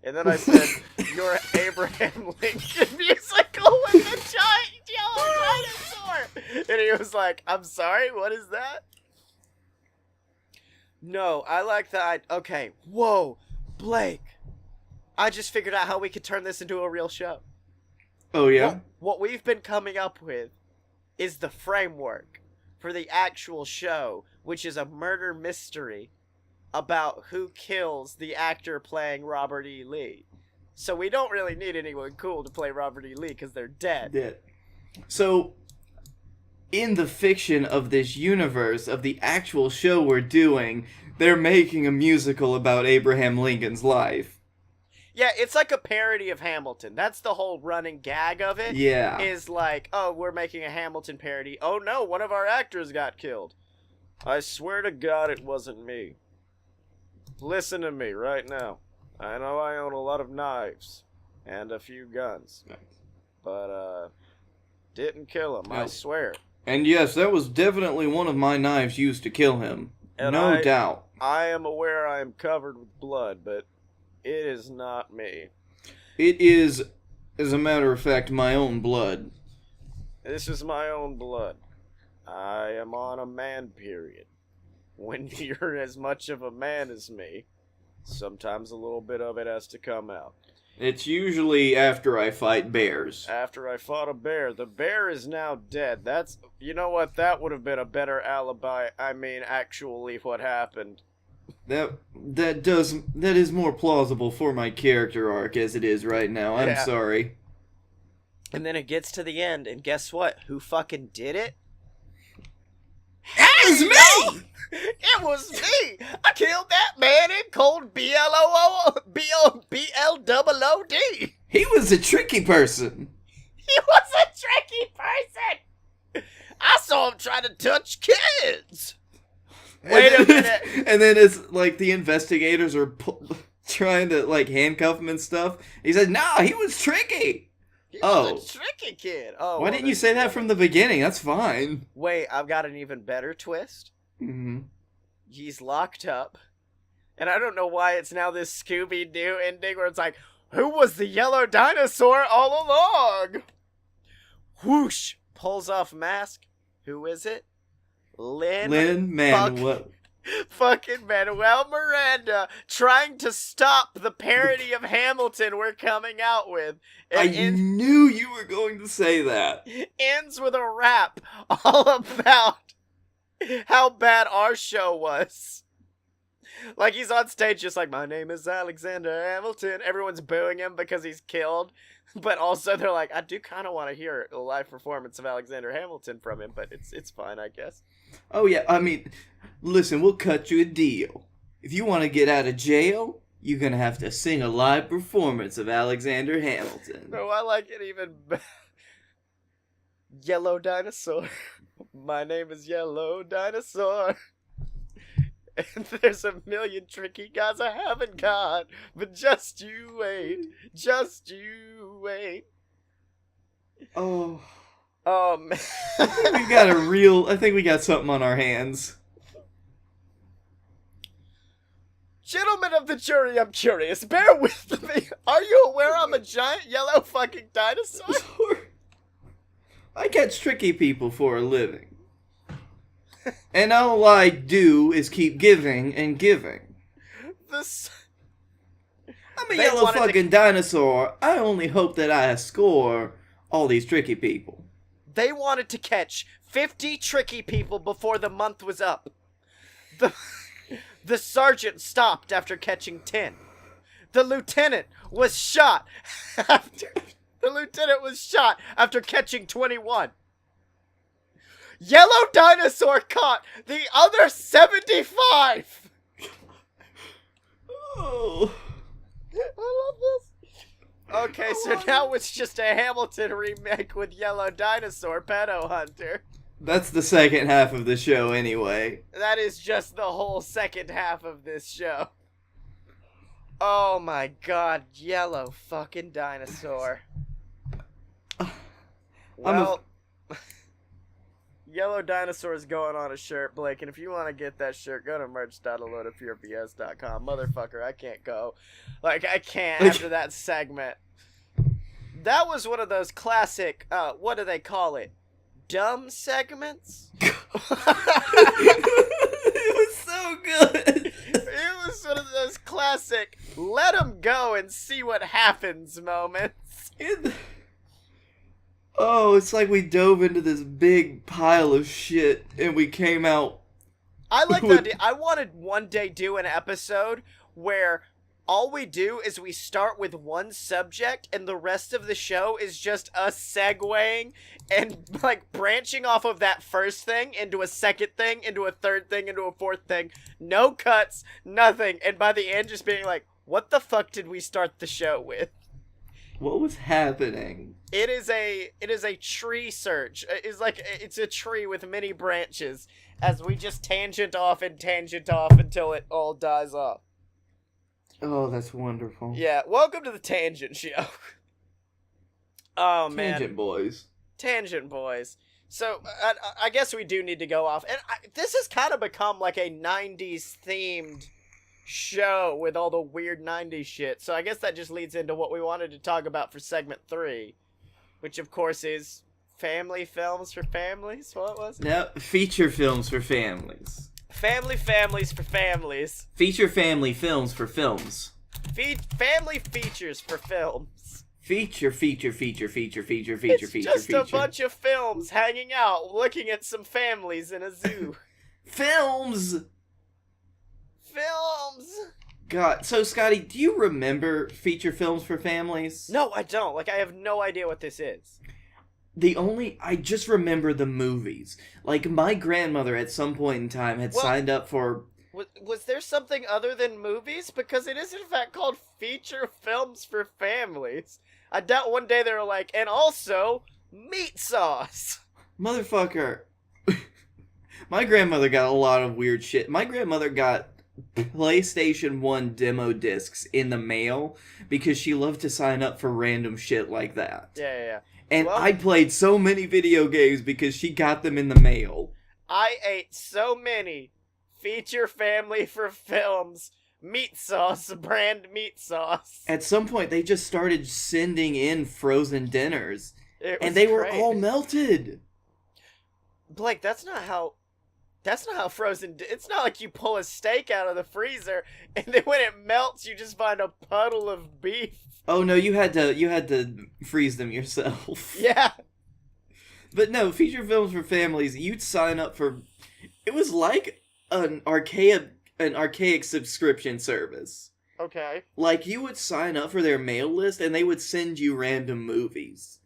And then I said, your Abraham Lincoln musical with the giant yellow dinosaur! And he was like, I'm sorry, what is that? No, I like that. Okay, whoa, Blake. I just figured out how we could turn this into a real show. Oh, yeah? What we've been coming up with is the framework for the actual show, which is a murder mystery about who kills the actor playing Robert E. Lee. So we don't really need anyone cool to play Robert E. Lee because they're dead. Yeah. So, in the fiction of this universe, of the actual show we're doing, they're making a musical about Abraham Lincoln's life. Yeah, it's like a parody of Hamilton. That's the whole running gag of it. Yeah. Is like, oh, we're making a Hamilton parody. Oh no, one of our actors got killed. I swear to God it wasn't me. Listen to me right now. I know I own a lot of knives and a few guns. Nice. But, didn't kill him, I No. swear. And yes, that was definitely one of my knives used to kill him. And No doubt. I am aware I am covered with blood, but it is not me. It is, as a matter of fact, my own blood. This is my own blood. I am on a man period. When you're as much of a man as me, sometimes a little bit of it has to come out. It's usually after I fight bears. After I fought a bear. The bear is now dead. That's... You know what? That would have been a better alibi. I mean, actually what happened. That is more plausible for my character arc as it is right now. I'm Yeah. sorry. And then it gets to the end, and guess what? Who fucking did it? It was me! It was me! I killed that man in cold BLOOD! He was a tricky person. He was a tricky person! I saw him try to touch kids! Wait a minute! And then it's like the investigators are trying to like handcuff him and stuff. He says, "Nah, he was tricky." He was a tricky kid. Oh, Why didn't you say that from the beginning? That's fine. Wait, I've got an even better twist. Mm-hmm. He's locked up. And I don't know why it's now this Scooby-Doo ending where it's like, who was the yellow dinosaur all along? Whoosh! Pulls off mask. Who is it? Lin-Manuel. Fucking Manuel Miranda trying to stop the parody of Hamilton we're coming out with. I knew you were going to say that. Ends with a rap all about how bad our show was. Like, he's on stage just like, my name is Alexander Hamilton. Everyone's booing him because he's killed. But also they're like, I do kind of want to hear a live performance of Alexander Hamilton from him, but it's fine, I guess. Oh, yeah, I mean, listen, we'll cut you a deal. If you want to get out of jail, you're going to have to sing a live performance of Alexander Hamilton. No, I like it even better. Yellow Dinosaur. My name is Yellow Dinosaur. And there's a million tricky guys I haven't got, but just you wait, just you wait. Oh. Man. I think we got something on our hands. Gentlemen of the jury, I'm curious. Bear with me. Are you aware I'm a giant yellow fucking dinosaur? I catch tricky people for a living. And all I do is keep giving and giving. I'm a yellow fucking dinosaur. I only hope that I score all these tricky people. They wanted to catch 50 tricky people before the month was up. The sergeant stopped after catching 10. The lieutenant was shot after catching 21. Yellow Dinosaur caught the other 75! Oh. I love this. Okay, so now it's just a Hamilton remake with Yellow Dinosaur, Pedo Hunter. That's the second half of the show anyway. That is just the whole second half of this show. Oh my god, Yellow fucking Dinosaur. Well... Yellow Dinosaur is going on a shirt, Blake, and if you want to get that shirt, go to merch.aloadofpurebs.com. Motherfucker, I can't go. Like, I can't after that segment. That was one of those classic, what do they call it? Dumb segments? It was so good. It was one of those classic, let them go and see what happens moments. Oh, it's like we dove into this big pile of shit and we came out. I like the idea. I wanted one day do an episode where all we do is we start with one subject and the rest of the show is just us segueing and like branching off of that first thing into a second thing, into a third thing, into a fourth thing. No cuts, nothing. And by the end just being like, what the fuck did we start the show with? What was happening? It is a tree search. It's a tree with many branches as we just tangent off until it all dies off. Oh, that's wonderful. Yeah, welcome to the Tangent Show. Oh, man. Tangent Boys. Tangent Boys. So, I guess we do need to go off. And this has kind of become like a 90s themed show with all the weird 90s shit. So I guess that just leads into what we wanted to talk about for segment 3. Which, of course, is family films for families? What was it? No, feature films for families. Families for families. Feature family films for films. Family features for films. Feature. It's just a bunch of films hanging out, looking at some families in a zoo. Films! Films! God, so Scotty, do you remember feature films for families? No, I don't. Like, I have no idea what this is. I just remember the movies. Like, my grandmother at some point in time had signed up for... Was there something other than movies? Because it is in fact called feature films for families. I doubt one day they were like, and also, meat sauce. Motherfucker. My grandmother got a lot of weird shit. My grandmother got PlayStation 1 demo discs in the mail because she loved to sign up for random shit like that. Yeah. And I played so many video games because she got them in the mail. I ate so many feature family for films meat sauce, brand meat sauce. At some point, they just started sending in frozen dinners. And they were all melted. Blake, that's not how frozen... It's not like you pull a steak out of the freezer, and then when it melts, you just find a puddle of beef. Oh no, you had to freeze them yourself. Yeah. But no, feature films for families, you'd sign up for... It was like an archaic subscription service. Okay. Like, you would sign up for their mail list, and they would send you random movies.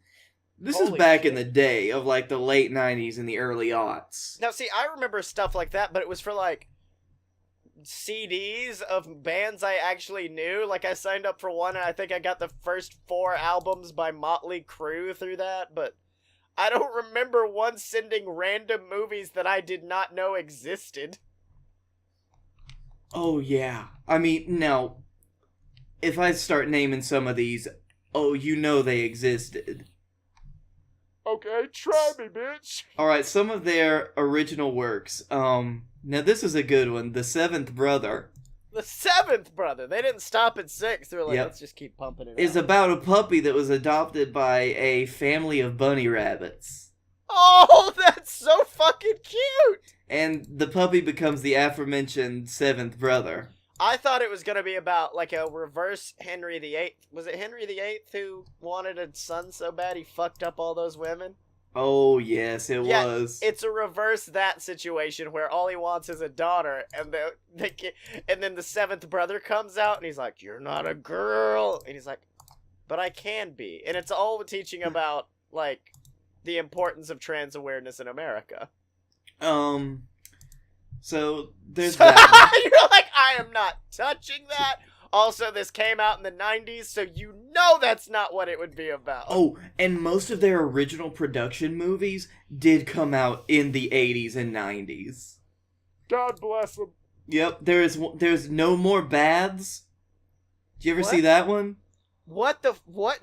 This is back in the day of, like, the late 90s and the early aughts. Now, see, I remember stuff like that, but it was for, like, CDs of bands I actually knew. Like, I signed up for one, and I think I got the first 4 albums by Motley Crue through that, but I don't remember one sending random movies that I did not know existed. Oh, yeah. I mean, now, if I start naming some of these, oh, you know they existed. Okay, try me, bitch. Alright, some of their original works. Now this is a good one. The Seventh Brother. The Seventh Brother. They didn't stop at 6. They were like, let's just keep pumping it Is out. about a puppy that was adopted by a family of bunny rabbits. Oh, that's so fucking cute! And the puppy becomes the aforementioned Seventh Brother. I thought it was going to be about, like, a reverse Henry VIII. Was it Henry VIII who wanted a son so bad he fucked up all those women? Oh, yes, it was. It's a reverse that situation where all he wants is a daughter, and then the Seventh Brother comes out, and he's like, "You're not a girl." And he's like, "But I can be." And it's all teaching about, like, the importance of trans awareness in America. So, there's that. You're like, I am not touching that. Also, this came out in the 90s, so you know that's not what it would be about. Oh, and most of their original production movies did come out in the 80s and 90s. God bless them. Yep, there's No More Baths. Did you ever see that one? What?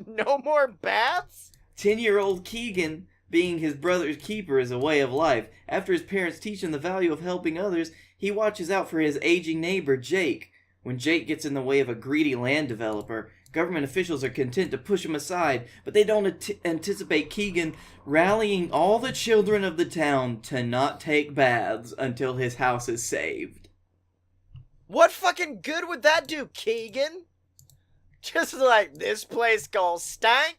No more baths? 10-year-old Keegan, being his brother's keeper, is a way of life. After his parents teach him the value of helping others, he watches out for his aging neighbor, Jake. When Jake gets in the way of a greedy land developer, government officials are content to push him aside, but they don't anticipate Keegan rallying all the children of the town to not take baths until his house is saved. What fucking good would that do, Keegan? Just like, this place gonna stank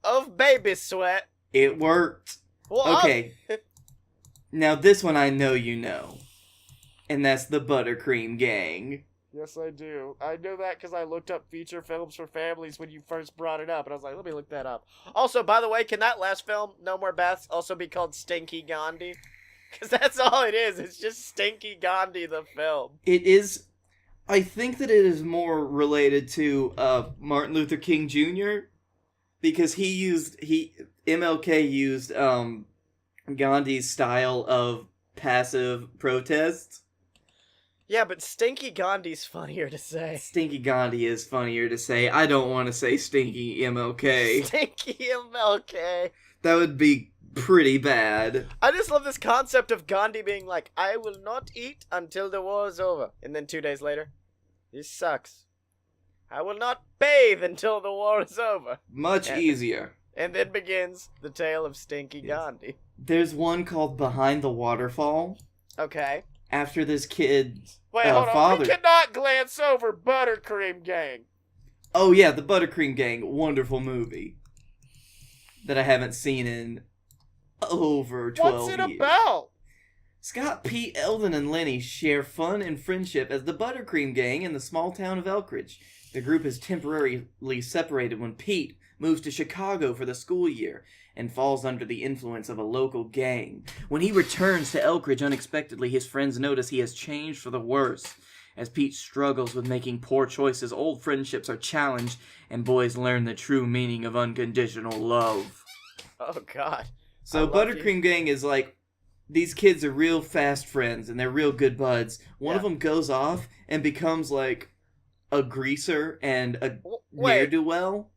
of baby sweat, It worked. Well, Okay. Now this one I know you know. And that's the Buttercream Gang. Yes, I do. I know that because I looked up feature films for families when you first brought it up, and I was like, let me look that up. Also, by the way, can that last film, No More Baths, also be called Stinky Gandhi? Because that's all it is. It's just Stinky Gandhi, the film. It is... I think that it is more related to Martin Luther King Jr. Because MLK used Gandhi's style of passive protest. Yeah, but Stinky Gandhi's funnier to say. Stinky Gandhi is funnier to say. I don't want to say Stinky MLK. Stinky MLK. That would be pretty bad. I just love this concept of Gandhi being like, I will not eat until the war is over. And then 2 days later, this sucks. I will not bathe until the war is over. Much easier. And then begins the tale of Stinky Gandhi. There's one called Behind the Waterfall. Okay. After this kid's Wait, hold on. father... We cannot glance over Buttercream Gang. Oh yeah, the Buttercream Gang. Wonderful movie. That I haven't seen in over 12 years. What's it about? Scott, Pete, Eldon, and Lenny share fun and friendship as the Buttercream Gang in the small town of Elkridge. The group is temporarily separated when Pete moves to Chicago for the school year and falls under the influence of a local gang. When he returns to Elkridge unexpectedly, his friends notice he has changed for the worse. As Pete struggles with making poor choices, old friendships are challenged, and boys learn the true meaning of unconditional love. Oh, God. So Buttercream Gang is like, these kids are real fast friends, and they're real good buds. One of them goes off and becomes like a greaser and a ne'er-do-well.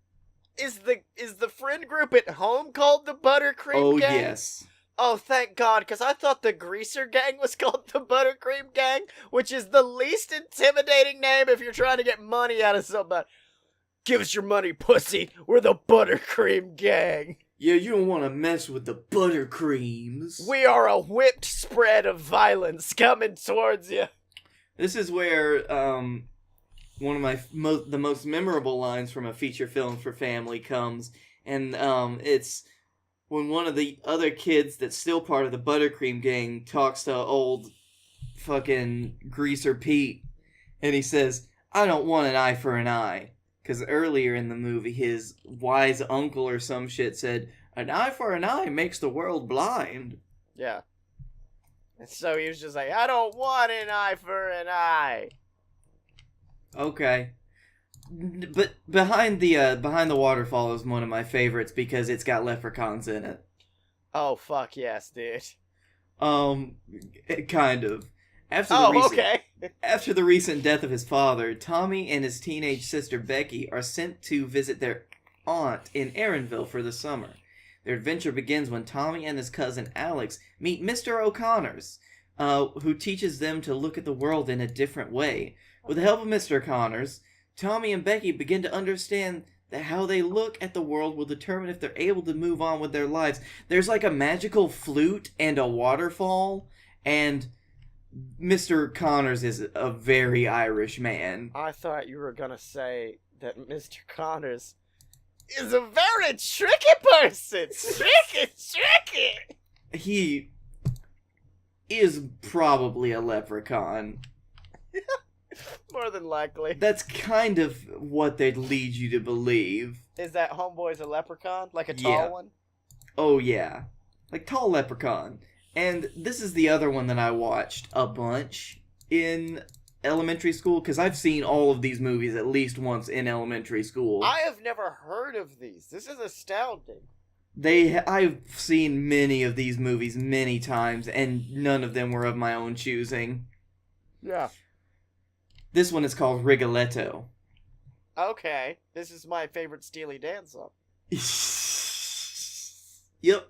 Is the friend group at home called the Buttercream Gang? Oh, yes. Oh, thank God, because I thought the Greaser Gang was called the Buttercream Gang, which is the least intimidating name if you're trying to get money out of somebody. Give us your money, pussy. We're the Buttercream Gang. Yeah, you don't want to mess with the Buttercreams. We are a whipped spread of violence coming towards you. This is where one of the most memorable lines from a feature film for family comes, and it's when one of the other kids that's still part of the Buttercream Gang talks to old fucking Greaser Pete, and he says, I don't want an eye for an eye. Because earlier in the movie, his wise uncle or some shit said, an eye for an eye makes the world blind. Yeah. And so he was just like, I don't want an eye for an eye. Okay. But Behind the Waterfall is one of my favorites because it's got leprechauns in it. Oh, fuck yes, dude. Kind of. After the recent death of his father, Tommy and his teenage sister Becky are sent to visit their aunt in Erinville for the summer. Their adventure begins when Tommy and his cousin Alex meet Mr. O'Connors, who teaches them to look at the world in a different way. With the help of Mr. Connors, Tommy and Becky begin to understand that how they look at the world will determine if they're able to move on with their lives. There's like a magical flute and a waterfall, and Mr. Connors is a very Irish man. I thought you were gonna say that Mr. Connors is a very tricky person. Tricky. He is probably a leprechaun. More than likely. That's kind of what they'd lead you to believe. Is that homeboy's a leprechaun? Like a tall one? Oh, yeah. Like, tall leprechaun. And this is the other one that I watched a bunch in elementary school, because I've seen all of these movies at least once in elementary school. I have never heard of these. This is astounding. I've seen many of these movies many times, and none of them were of my own choosing. Yeah. This one is called Rigoletto. Okay. This is my favorite Steely Dan song. Yep.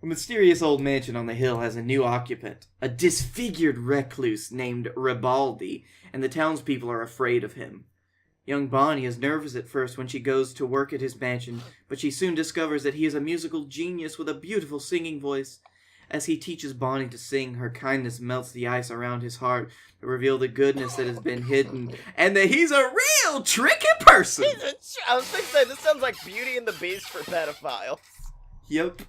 A mysterious old mansion on the hill has a new occupant, a disfigured recluse named Ribaldi, and the townspeople are afraid of him. Young Bonnie is nervous at first when she goes to work at his mansion, but she soon discovers that he is a musical genius with a beautiful singing voice. As he teaches Bonnie to sing, her kindness melts the ice around his heart to reveal the goodness that has been hidden, and that he's a real tricky person! I was thinking, this sounds like Beauty and the Beast for pedophiles. Yep.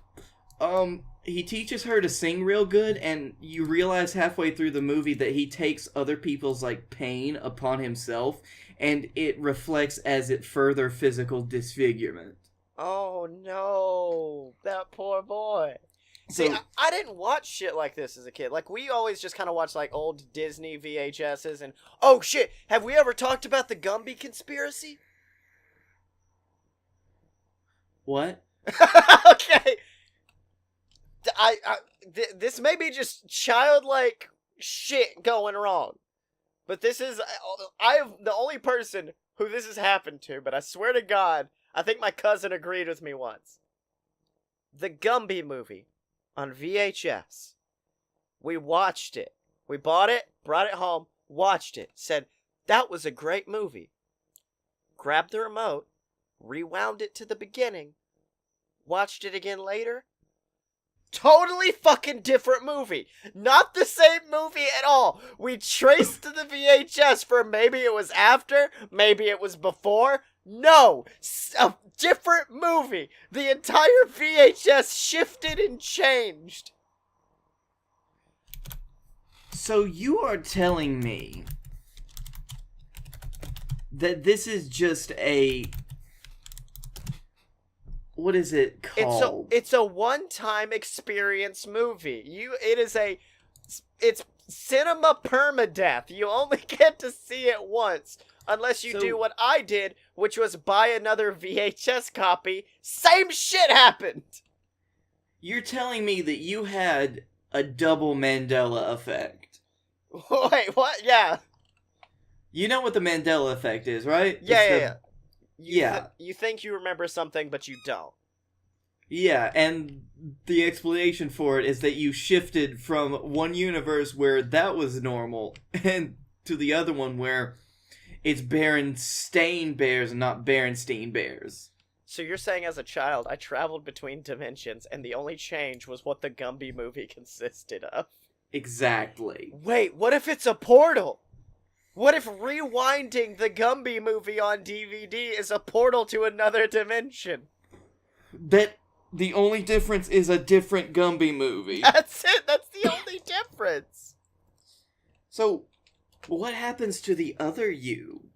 He teaches her to sing real good, and you realize halfway through the movie that he takes other people's, like, pain upon himself, and it reflects as it further physical disfigurement. Oh no, that poor boy. So, See, I didn't watch shit like this as a kid. Like, we always just kind of watch, like, old Disney VHSs and... Oh, shit! Have we ever talked about the Gumby conspiracy? what? Okay. This may be just childlike shit going wrong. But this is... I am the only person who this has happened to, but I swear to God, I think my cousin agreed with me once. The Gumby movie. On VHS. We watched it. We bought it, brought it home, watched it, said, that was a great movie. Grabbed the remote, rewound it to the beginning, watched it again later. Totally fucking different movie. Not the same movie at all. We traced to the VHS for maybe it was after, maybe it was before. No! A different movie! The entire VHS shifted and changed! So you are telling me that this is just a... What is it called? It's a one-time experience movie. It's cinema permadeath. You only get to see it once. Unless you do what I did, which was buy another VHS copy. Same shit happened! You're telling me that you had a double Mandela effect. Wait, what? Yeah. You know what the Mandela effect is, right? Yeah. You think you remember something, but you don't. Yeah, and the explanation for it is that you shifted from one universe where that was normal, and to the other one where... it's Berenstain Bears and not Berenstein Bears. So you're saying as a child, I traveled between dimensions, and the only change was what the Gumby movie consisted of? Exactly. Wait, what if it's a portal? What if rewinding the Gumby movie on DVD is a portal to another dimension? That the only difference is a different Gumby movie. That's it! That's the only difference! So... what happens to the other you?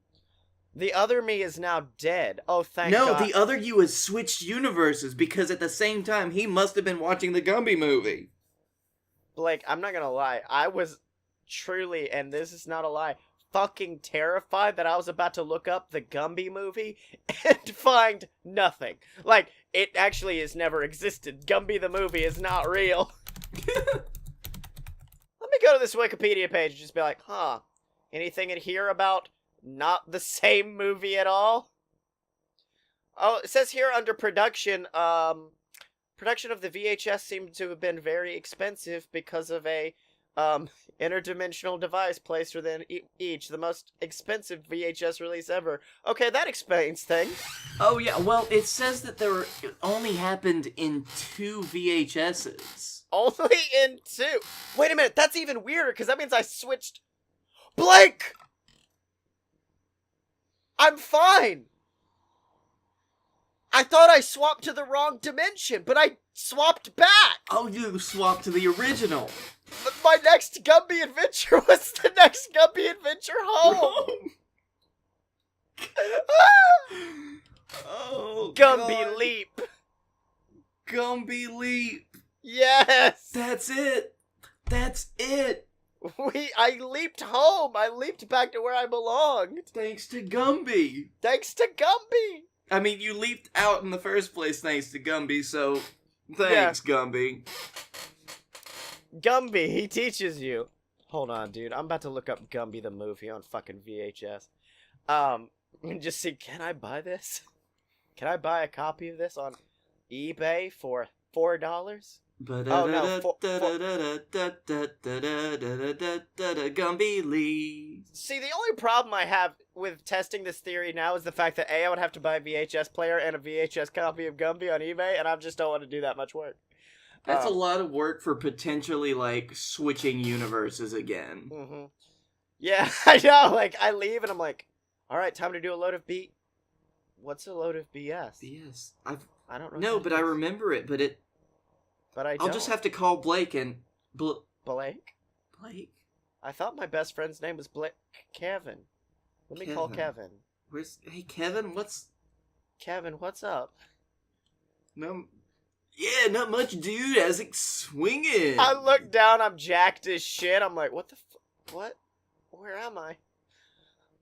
The other me is now dead. Oh, thank God. No, the other you has switched universes because at the same time he must have been watching the Gumby movie. Blake, I'm not gonna lie. I was truly, and this is not a lie, fucking terrified that I was about to look up the Gumby movie and find nothing. Like, it actually has never existed. Gumby the movie is not real. Let me go to this Wikipedia page and just be like, huh, anything in here about not the same movie at all? Oh, it says here under production, production of the VHS seemed to have been very expensive because of a, interdimensional device placed within each. The most expensive VHS release ever. Okay, that explains things. Oh yeah, well, it says that it only happened in 2 VHSs. Only in 2? Wait a minute, that's even weirder, because that means I switched... Blake! I'm fine! I thought I swapped to the wrong dimension, but I swapped back! Oh, you swapped to the original. But my next Gumby adventure was the next Gumby adventure home! Oh, Gumby God. Leap! Gumby Leap! Yes! That's it! That's it! I leaped home! I leaped back to where I belonged! Thanks to Gumby! Thanks to Gumby! I mean, you leaped out in the first place thanks to Gumby, so thanks, Gumby. Gumby, he teaches you. Hold on, dude. I'm about to look up Gumby the movie on fucking VHS. And just see, can I buy this? Can I buy a copy of this on eBay for $4? Gumby leaves. See, the only problem I have with testing this theory now is the fact that A, I would have to buy a VHS player and a VHS copy of Gumby on eBay, and I just don't want to do that much work. That's a lot of work for potentially, like, switching universes again. Mm-hmm. Yeah, I know. Like, I leave and I'm like, all right, time to do a load of B. What's a load of BS? BS. I don't know. No, but I remember it. But I'll just have to call Blake and Blake. Blake. I thought my best friend's name was Blake. Kevin. Let me call Kevin. Hey Kevin? Kevin, what's up? No. Yeah, not much, dude. How's it swinging? I look down. I'm jacked as shit. I'm like, what the what? Where am I?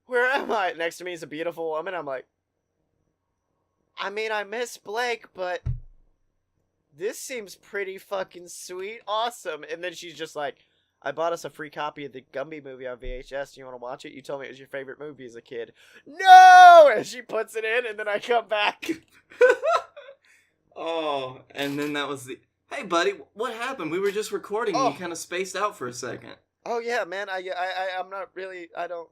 Where am I? Next to me is a beautiful woman. I'm like, I mean, I miss Blake, but this seems pretty fucking sweet. Awesome. And then she's just like, I bought us a free copy of the Gumby movie on VHS. You want to watch it? You told me it was your favorite movie as a kid. No! And she puts it in, and then I come back. Oh, and then that was the... Hey, buddy, what happened? We were just recording and you kind of spaced out for a second. Oh, yeah, man. I'm not really... I don't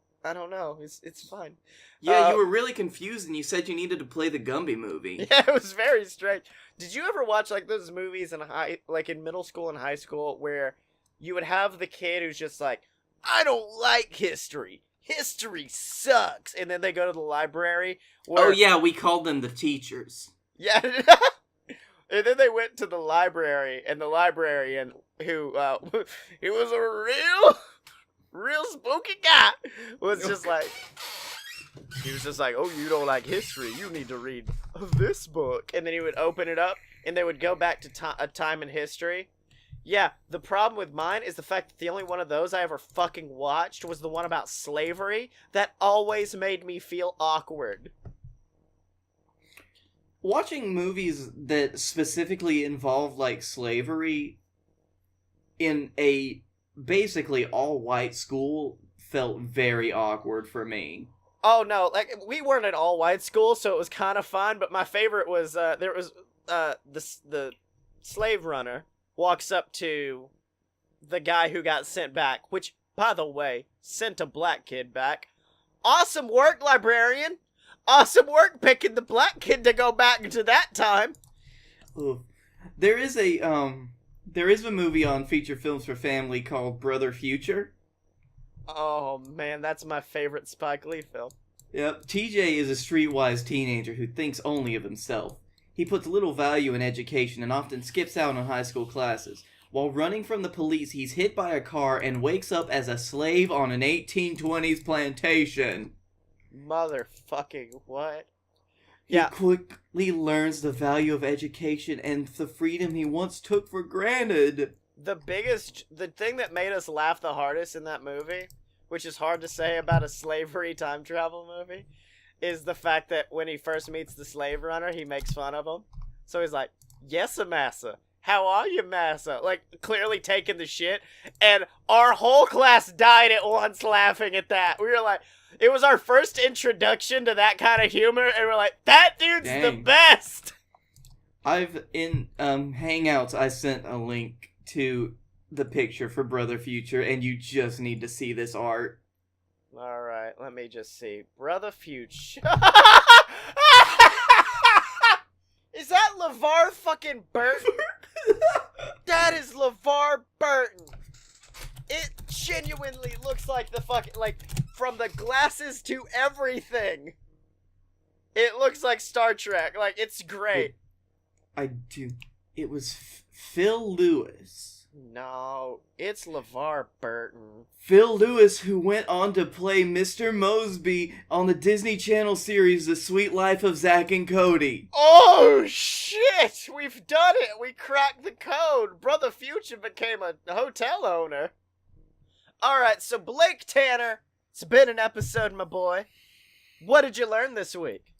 know. It's fine. Yeah, you were really confused and you said you needed to play the Gumby movie. Yeah, it was very strange. Did you ever watch, like, those movies in middle school and high school where you would have the kid who's just like, I don't like history. History sucks. And then they go to the library. Oh, yeah, we called them the teachers. Yeah. And then they went to the library, and the librarian, who, he was a real spooky guy, was just like, he was just like, oh, you don't like history, you need to read this book. And then he would open it up, and they would go back to a time in history. Yeah, the problem with mine is the fact that the only one of those I ever fucking watched was the one about slavery. That always made me feel awkward. Watching movies that specifically involve, like, slavery in a basically all-white school felt very awkward for me. Oh, no, like, we weren't an all-white school, so it was kind of fun, but my favorite was, there was, the slave runner walks up to the guy who got sent back, which, by the way, sent a black kid back. Awesome work, librarian! Awesome work picking the black kid to go back to that time. Ooh. There is a movie on Feature Films for Family called Brother Future. Oh man, that's my favorite Spike Lee film. Yep, TJ is a streetwise teenager who thinks only of himself. He puts little value in education and often skips out on high school classes. While running from the police, he's hit by a car and wakes up as a slave on an 1820s plantation. Motherfucking what? He quickly learns the value of education and the freedom he once took for granted. The thing that made us laugh the hardest in that movie, which is hard to say about a slavery time travel movie, is the fact that when he first meets the slave runner, he makes fun of him. So he's like, yes, massa. How are you, massa? Like, clearly taking the shit. And our whole class died at once laughing at that. We were like... It was our first introduction to that kind of humor, and we're like, that dude's the best! In Hangouts, I sent a link to the picture for Brother Future, and you just need to see this art. Alright, let me just see. Brother Future. Is that LeVar fucking Burton? That is LeVar Burton! It genuinely looks like the fucking, like, from the glasses to everything. It looks like Star Trek. Like, it's great. It was Phil Lewis. No, it's LeVar Burton. Phil Lewis, who went on to play Mr. Mosby on the Disney Channel series The Sweet Life of Zack and Cody. Oh, shit! We've done it! We cracked the code! Brother Future became a hotel owner. Alright, so Blake Tanner, it's been an episode, my boy. What did you learn this week?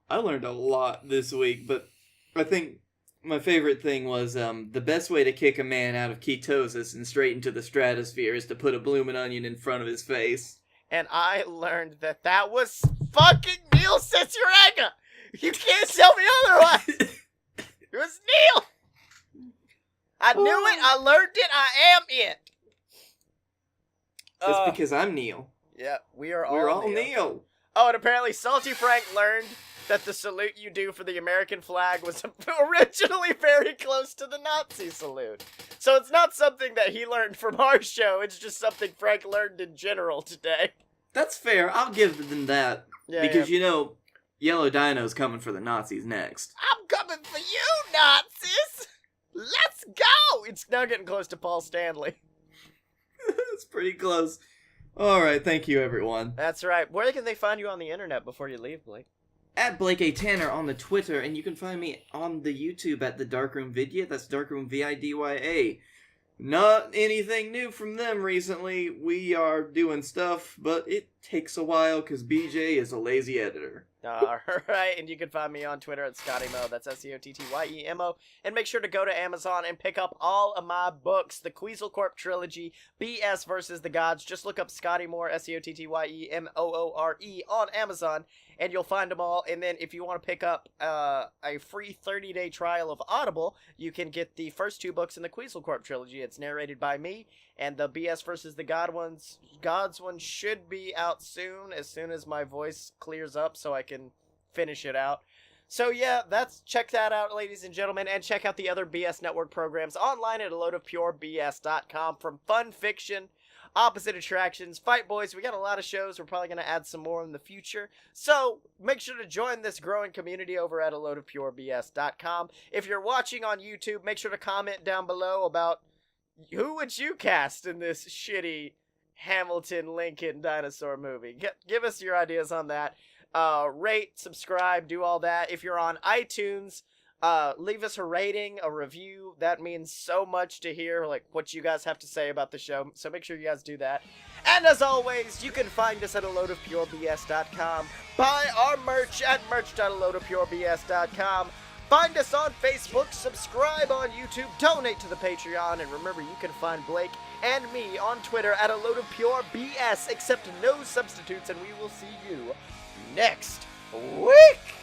I learned a lot this week, but I think my favorite thing was the best way to kick a man out of ketosis and straight into the stratosphere is to put a bloomin' onion in front of his face. And I learned that was fucking Neil Cicerega! You can't tell me otherwise! It was Neil! I knew it, I learned it, I am it! Just because I'm Neil. Yeah, we're all Neil. Oh, and apparently Salty Frank learned that the salute you do for the American flag was originally very close to the Nazi salute. So it's not something that he learned from our show, it's just something Frank learned in general today. That's fair, I'll give them that. Yeah, because, yeah. you know, Yellow Dino's coming for the Nazis next. I'm coming for you, Nazis! Let's go! It's now getting close to Paul Stanley. It's pretty close. Alright, thank you, everyone. That's right. Where can they find you on the internet before you leave, Blake? At Blake A. Tanner on the Twitter, and you can find me on the YouTube at the Darkroom Vidya. That's Darkroom Vidya. Not anything new from them recently. We are doing stuff, but it takes a while because BJ is a lazy editor. Alright, and you can find me on Twitter at ScottyMo, that's ScottyEmo, and make sure to go to Amazon and pick up all of my books, the Queasel Corp Trilogy, BS vs. the Gods. Just look up Scotty Moore, ScottyMoore, on Amazon, and you'll find them all. And then if you want to pick up a free 30-day trial of Audible, you can get the first 2 books in the Queasel Corp Trilogy. It's narrated by me, and the BS vs. the Gods one should be out soon as my voice clears up so I can finish it out. So yeah, check that out, ladies and gentlemen, and check out the other BS Network programs online at aloadofpurebs.com. From fun fiction, opposite attractions, Fight Boys, we got a lot of shows. We're probably going to add some more in the future. So make sure to join this growing community over at aloadofpurebs.com. If you're watching on YouTube, make sure to comment down below about who would you cast in this shitty Hamilton Lincoln dinosaur movie. Give us your ideas on that. Rate, subscribe, do all that. If you're on iTunes, leave us a rating, a review. That means so much to hear, like, what you guys have to say about the show. So make sure you guys do that. And as always, you can find us at aloadofpurebs.com. Buy our merch at merch.aloadofpurebs.com. Find us on Facebook, subscribe on YouTube, donate to the Patreon, and remember, you can find Blake and me on Twitter at aloadofpurebs, accept no substitutes, and we will see you next week!